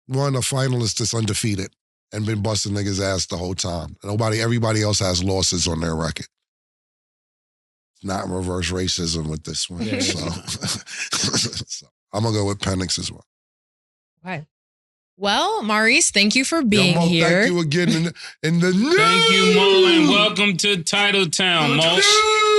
finalists that's undefeated and been busting niggas' ass the whole time. Everybody else has losses on their record. It's not reverse racism with this one. Yeah. So I'm gonna go with Penix as well. Okay. Well, Maurice, thank you for being Mo, here. Thank you again in the news. Thank you, Mo, and welcome to Titletown, Mo.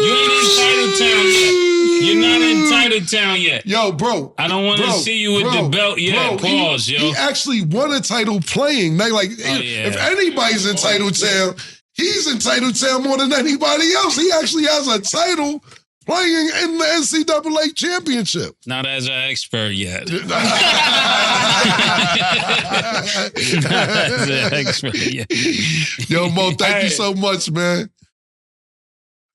You ain't in Titletown yet. You're not in Titletown yet. Yo, bro. I don't want to see you with the belt yet. Pause, yo. He actually won a title playing. If anybody's in Titletown, he's in Titletown more than anybody else. He actually has a title playing in the NCAA championship. Not as an expert yet. Not as an expert yet. Yo, Mo, thank you so much, man.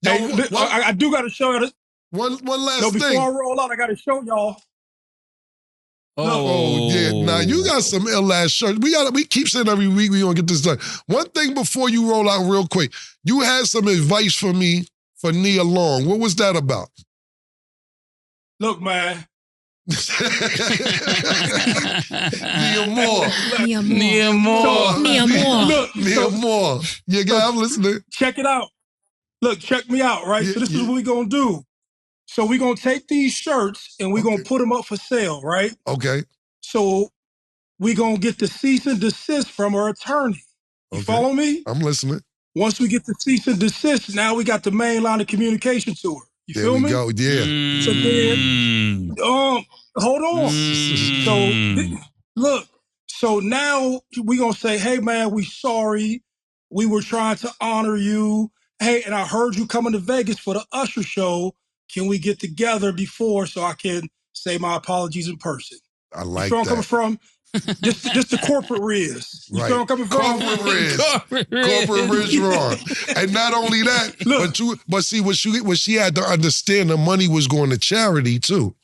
Yo, I do got to show you this. One last thing. Before I roll out, I got to show y'all. Oh, yeah. Now, you got some ill-ass shirts. We keep saying every week we gonna get this done. One thing before you roll out real quick. You had some advice for me for Nia Long. What was that about? Look, man. Nia Moore. Nia Moore. Yeah, guys, I'm listening. Check it out. Look, check me out, right? So this is what we're going to do. So we're going to take these shirts and we're going to put them up for sale, right? Okay. So we're going to get the cease and desist from our attorney. You follow me? I'm listening. Once we get the cease and desist, now we got the main line of communication to her. You feel me? There we go, yeah. So then, hold on. So So now we're going to say, hey, man, we sorry. We were trying to honor you. Hey, and I heard you coming to Vegas for the Usher show. Can we get together before so I can say my apologies in person? I like you feel that. I'm coming from? Just the corporate Riz. You feel I'm coming from? Corporate Riz wrong. And not only that, but see what she had to understand, the money was going to charity too.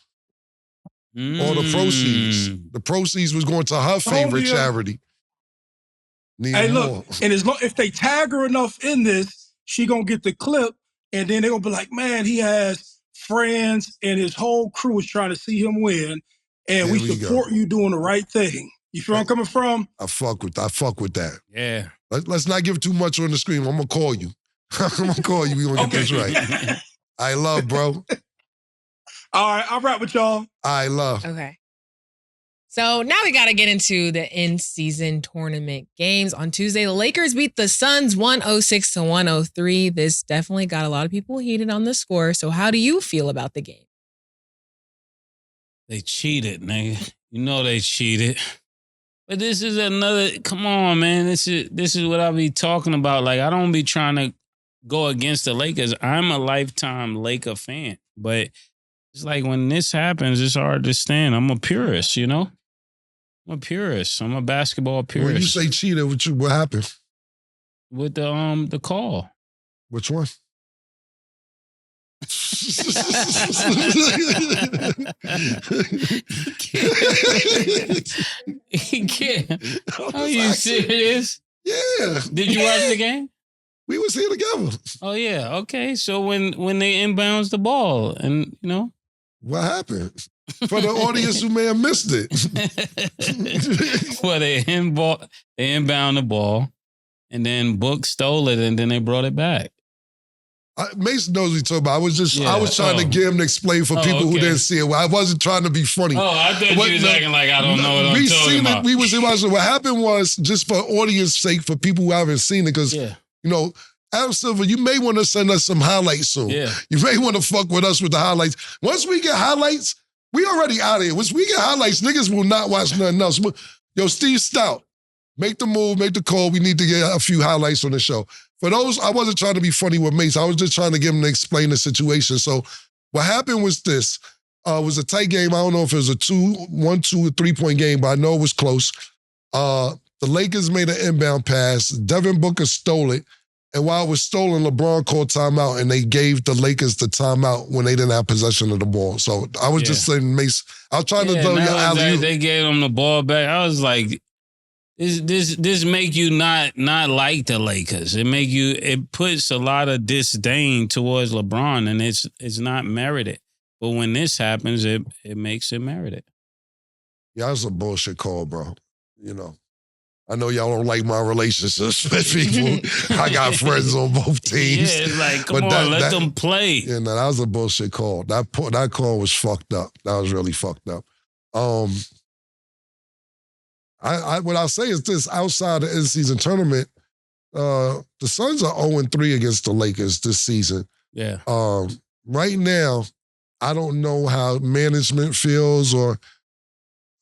All the proceeds. The proceeds was going to her favorite charity. Hey, look, and if they tag her enough in this, she gonna get the clip, and then they're gonna be like, man, he has friends, and his whole crew is trying to see him win, and we support you doing the right thing. You feel where I'm coming from? I fuck with that. Yeah. Let's not give too much on the screen. I'm gonna call you. I'm gonna call you. We gonna get this right. I love, bro. All right, I'll wrap with y'all. I love. Okay. So now we got to get into the in-season tournament games. On Tuesday, the Lakers beat the Suns 106-103. This definitely got a lot of people heated on the score. So how do you feel about the game? They cheated, nigga. You know they cheated. But this is another, come on, man. This is what I be talking about. Like, I don't be trying to go against the Lakers. I'm a lifetime Laker fan. But it's like when this happens, it's hard to stand. I'm a purist, you know? I'm a purist. I'm a basketball purist. When you say cheated, what happened? With the call. Which one? He can't. Are you serious? Yeah. Did you watch the game? We was here together. Oh yeah. Okay. So when they inbounds the ball, and you know what happened? For the audience who may have missed it. Well, they inbound the ball, and then Book stole it, and then they brought it back. Mason knows what he's talking about. I was trying to get him to explain for people who didn't see it. I wasn't trying to be funny. Oh, I thought you was acting like I don't know what I'm talking about. We was watching. What happened was, just for audience sake, for people who haven't seen it, because you know, Adam Silver, you may want to send us some highlights soon. Yeah. You may want to fuck with us with the highlights. Once we get highlights, we already out of here. Once we get highlights, niggas will not watch nothing else. Yo, Steve Stout, make the move, make the call. We need to get a few highlights on the show. For those, I wasn't trying to be funny with Mace. I was just trying to get him to explain the situation. So what happened was this. It was a tight game. I don't know if it was a 2, 3-point game, but I know it was close. The Lakers made an inbound pass. Devin Booker stole it. And while it was stolen, LeBron called timeout, and they gave the Lakers the timeout when they didn't have possession of the ball. So I was just saying, Mace, I was trying to throw your alley. They gave them the ball back. I was like, this make you not like the Lakers. It puts a lot of disdain towards LeBron, and it's not merited. But when this happens, it makes it merited. Yeah, that's a bullshit call, bro. You know. I know y'all don't like my relationships with people. I got friends on both teams. Yeah, it's like, come on, let them play. Yeah, no, that was a bullshit call. That call was fucked up. That was really fucked up. What I'll say is this: outside the in-season tournament, the Suns are 0-3 against the Lakers this season. Yeah. Right now, I don't know how management feels, or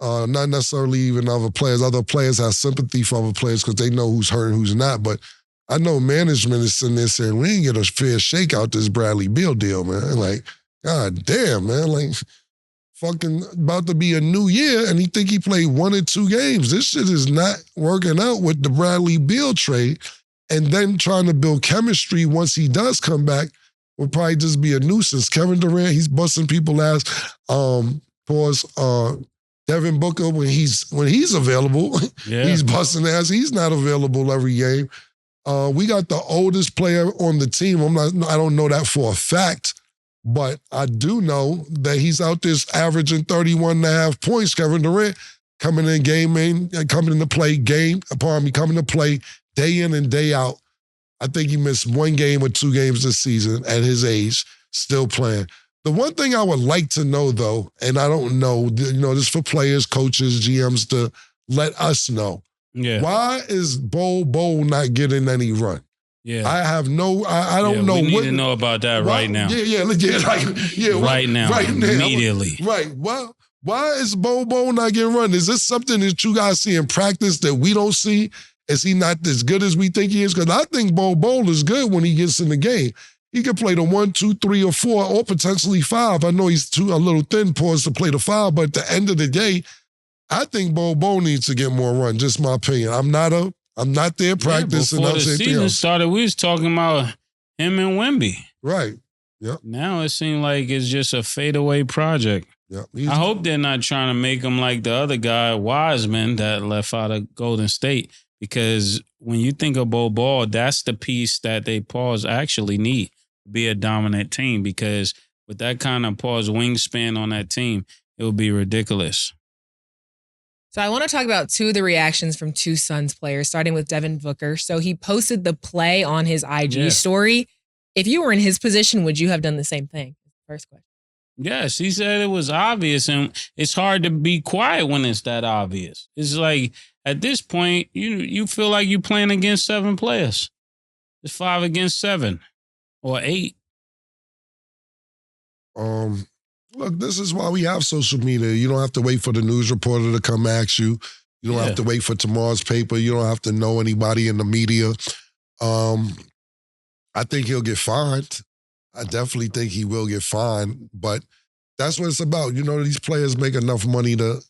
not necessarily even other players. Other players have sympathy for other players because they know who's hurt and who's not. But I know management is sitting there saying, we didn't get a fair shake out this Bradley Beal deal, man. Like, God damn, man. Like, fucking about to be a new year, and he think he played 1 or 2 games. This shit is not working out with the Bradley Beal trade. And then trying to build chemistry once he does come back will probably just be a nuisance. Kevin Durant, he's busting people ass. Devin Booker, when he's available, he's busting ass. He's not available every game. We got the oldest player on the team. I don't know that for a fact, but I do know that he's out there averaging 31.5 points. Kevin Durant coming to play day in and day out. I think he missed 1 game or 2 games this season at his age, still playing. The one thing I would like to know, though, and I don't know, you know, this for players, coaches, GMs to let us know. Yeah. Why is Bol not getting any run? Yeah. I have no, I don't know. We need to know about that right now. Right now. Immediately. Right. Well, Why is Bobo not getting run? Is this something that you guys see in practice that we don't see? Is he not as good as we think he is? Because I think Bobo is good when he gets in the game. He can play the 1, 2, 3, or 4, or potentially 5. I know he's a little thin paused to play the 5, but at the end of the day, I think Bobo needs to get more run. Just my opinion. I'm not there practicing. Before the season started, we was talking about him and Wemby. Right. Yep. Now it seems like it's just a fadeaway project. Yep. I hope they're not trying to make him like the other guy, Wiseman, that left out of Golden State. Because when you think of Bobo, that's the piece that they actually need to be a dominant team. Because with that kind of wingspan on that team, it would be ridiculous. So I want to talk about 2 of the reactions from 2 Suns players, starting with Devin Booker. So he posted the play on his IG story. If you were in his position, would you have done the same thing? First question. Yes, he said it was obvious, and it's hard to be quiet when it's that obvious. It's like, at this point, you feel like you're playing against 7 players. It's 5 against 7 or 8. Look, this is why we have social media. You don't have to wait for the news reporter to come ask you. You don't have to wait for tomorrow's paper. You don't have to know anybody in the media. I think he'll get fined. I definitely think he will get fined, but that's what it's about. You know, these players make enough money to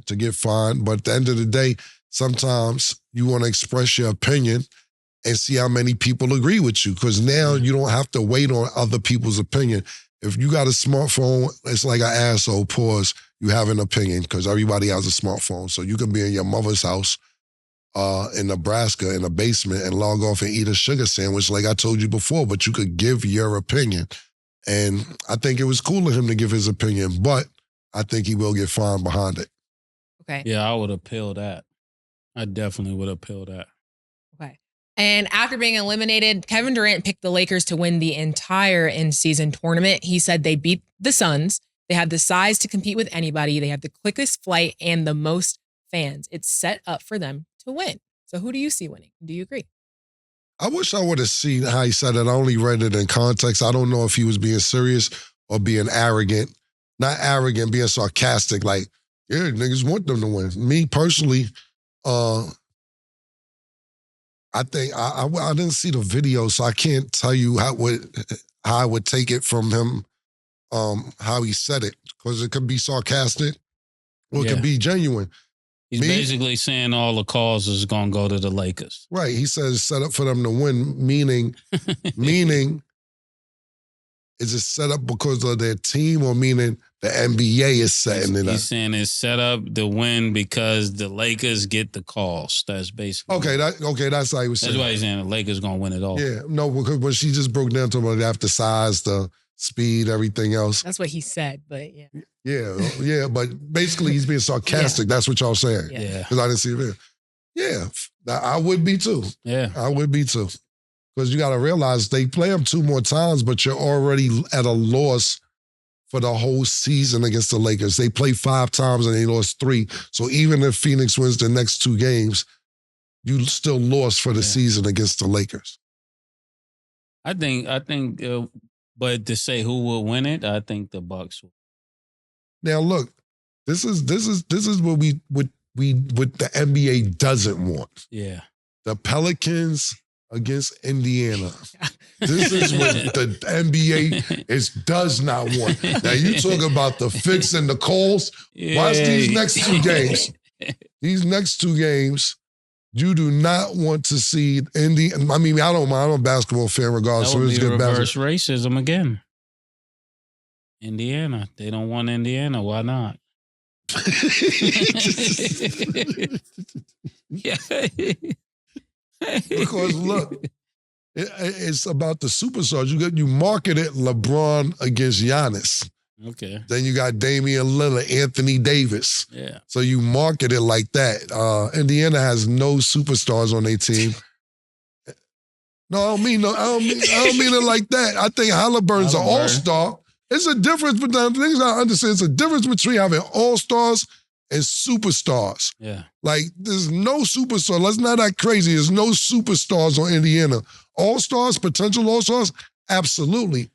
get fined, but at the end of the day, sometimes you want to express your opinion and see how many people agree with you, because now you don't have to wait on other people's opinion. If you got a smartphone, it's like an asshole, pause, you have an opinion, because everybody has a smartphone. So you can be in your mother's house in Nebraska in a basement and log off and eat a sugar sandwich like I told you before, but you could give your opinion. And I think it was cool of him to give his opinion, but I think he will get fined behind it. Okay. Yeah, I would appeal that. I definitely would appeal that. Okay. And after being eliminated, Kevin Durant picked the Lakers to win the entire in-season tournament. He said they beat the Suns. They have the size to compete with anybody. They have the quickest flight and the most fans. It's set up for them to win. So who do you see winning? Do you agree? I wish I would have seen how he said it. I only read it in context. I don't know if he was being serious or being arrogant. Not arrogant, being sarcastic, like, yeah, niggas want them to win. Me personally, I think I didn't see the video, so I can't tell you how I would take it from him, how he said it, because it could be sarcastic or it could be genuine. He's basically saying all the calls is going to go to the Lakers. Right. He says it's set up for them to win, meaning is it set up because of their team, or meaning the NBA is setting it up? He's saying it's set up to win because the Lakers get the calls. That's basically that's how he was saying. That's why he's saying the Lakers going to win it all. Yeah, no, because when she just broke down to about the size, the speed, everything else. That's what he said, but yeah. Yeah, but basically he's being sarcastic. That's what y'all saying. Yeah. Because I didn't see the video. Yeah, I would be too. Yeah. I would be too. Because you got to realize they play them 2 more times, but you're already at a loss for the whole season against the Lakers. They play 5 times and they lost 3. So even if Phoenix wins the next 2 games, you still lost for the season against the Lakers. I think, but to say who will win it, I think the Bucks will. Now look, this is what the NBA doesn't want. Yeah. The Pelicans against Indiana. This is what the NBA does not want. Now you talk about the fix and the calls. Watch these next 2 games. These next 2 games, you do not want to see Indiana. I mean, I don't mind. I'm a basketball fan regardless. That would be reverse racism again. Indiana. They don't want Indiana. Why not? Yeah. Because look, it's about the superstars. You market it LeBron against Giannis. Okay. Then you got Damian Lillard, Anthony Davis. Yeah. So you market it like that. Indiana has no superstars on their team. No, I don't mean it like that. I think Halliburton's an all-star. It's a difference between things I understand. It's a difference between having all-stars and superstars. Yeah. Like, there's no superstar. Let's not act crazy. There's no superstars on Indiana. All-stars, potential all-stars, absolutely.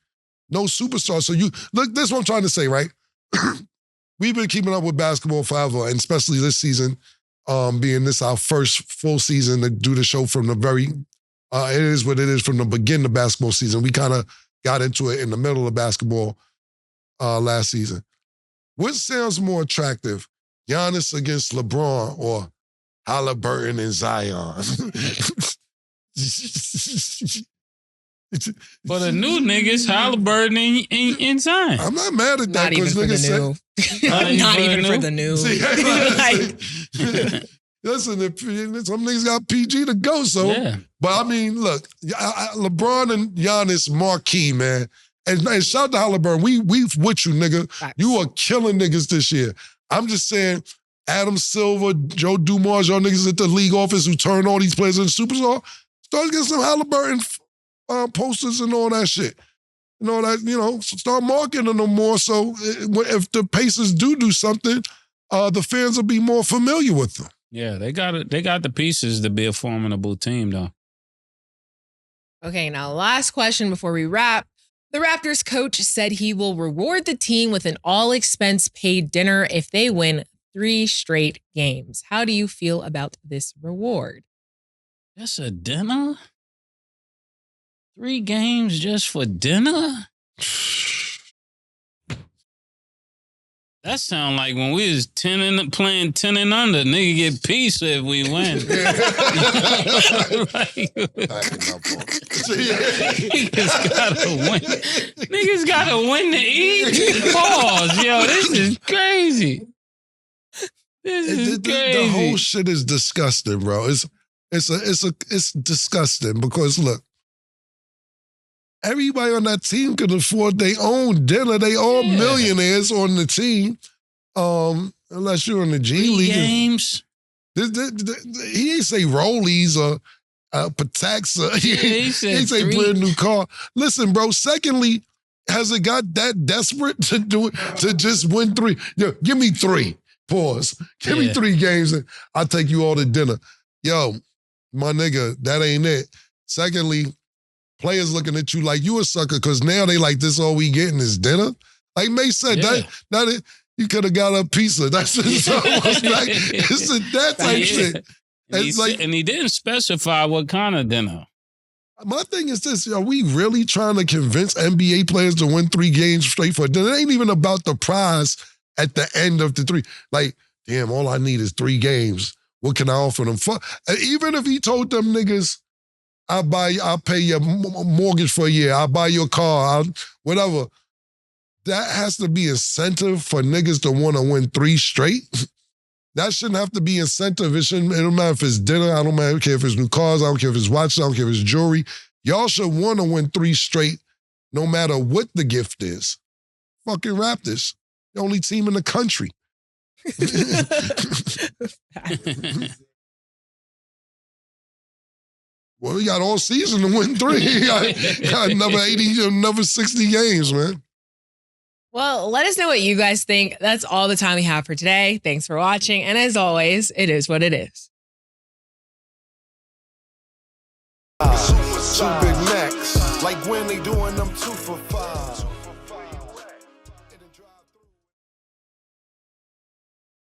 No superstars. So look, this is what I'm trying to say, right? we've been keeping up with basketball forever, and especially this season, being this our first full season to do the show from the very, it is what it is from the beginning of basketball season. We kind of got into it in the middle of basketball last season. What sounds more attractive, Giannis against LeBron or Halliburton and Zion? For the new niggas, Halliburton and Zion. I'm not mad at that because niggas say. Not even for the new. See, listen, some niggas got PG to go, so. Yeah. But I mean, look, LeBron and Giannis marquee, man. And shout out to Halliburton. We with you, nigga. Facts. You are killing niggas this year. I'm just saying, Adam Silver, Joe Dumars, y'all niggas at the league office who turn all these players into superstars, start getting some Halliburton posters and all that shit. And all that, start marketing them more so if the Pacers do something, the fans will be more familiar with them. Yeah, they got it. They got the pieces to be a formidable team, though. Okay, now last question before we wrap. The Raptors coach said he will reward the team with an all-expense-paid dinner if they win 3 straight games. How do you feel about this reward? Just a dinner? 3 games just for dinner? That sound like when we was playing 10 and under, nigga get pizza if we win. Niggas gotta win. Niggas gotta win to eat. Pause. Yo, this is crazy. The whole shit is disgusting, bro. It's disgusting because look, everybody on that team can afford their own dinner. They all millionaires on the team, unless you're in the G League. Games. He didn't say rollies or Pataxa. He say brand new car. Listen, bro. Secondly, has it got that desperate to do it to just win 3? Yo, give me 3. Pause. Give me 3 games and I'll take you all to dinner. Yo, my nigga, that ain't it. Secondly, players looking at you like you a sucker because now they like, this all we getting is dinner? Like Mase said, you could have got a pizza. That's just almost like, it's that type shit. And he didn't specify what kind of dinner. My thing is this, are we really trying to convince NBA players to win 3 games straight for dinner? It ain't even about the prize at the end of the 3. Like, damn, all I need is 3 games. What can I offer them? Even if he told them niggas, I'll pay your mortgage for a year, I'll buy your car, whatever. That has to be incentive for niggas to want to win 3 straight. That shouldn't have to be incentive. It don't matter if it's dinner, I don't care if it's new cars, I don't care if it's watches, I don't care if it's jewelry. Y'all should want to win 3 straight no matter what the gift is. Fucking Raptors. The only team in the country. Well, we got all season to win 3. got another 80, another 60 games, man. Well, let us know what you guys think. That's all the time we have for today. Thanks for watching. And as always, it is what it is. 2 Big Macs, like when they doing them 2 for $5.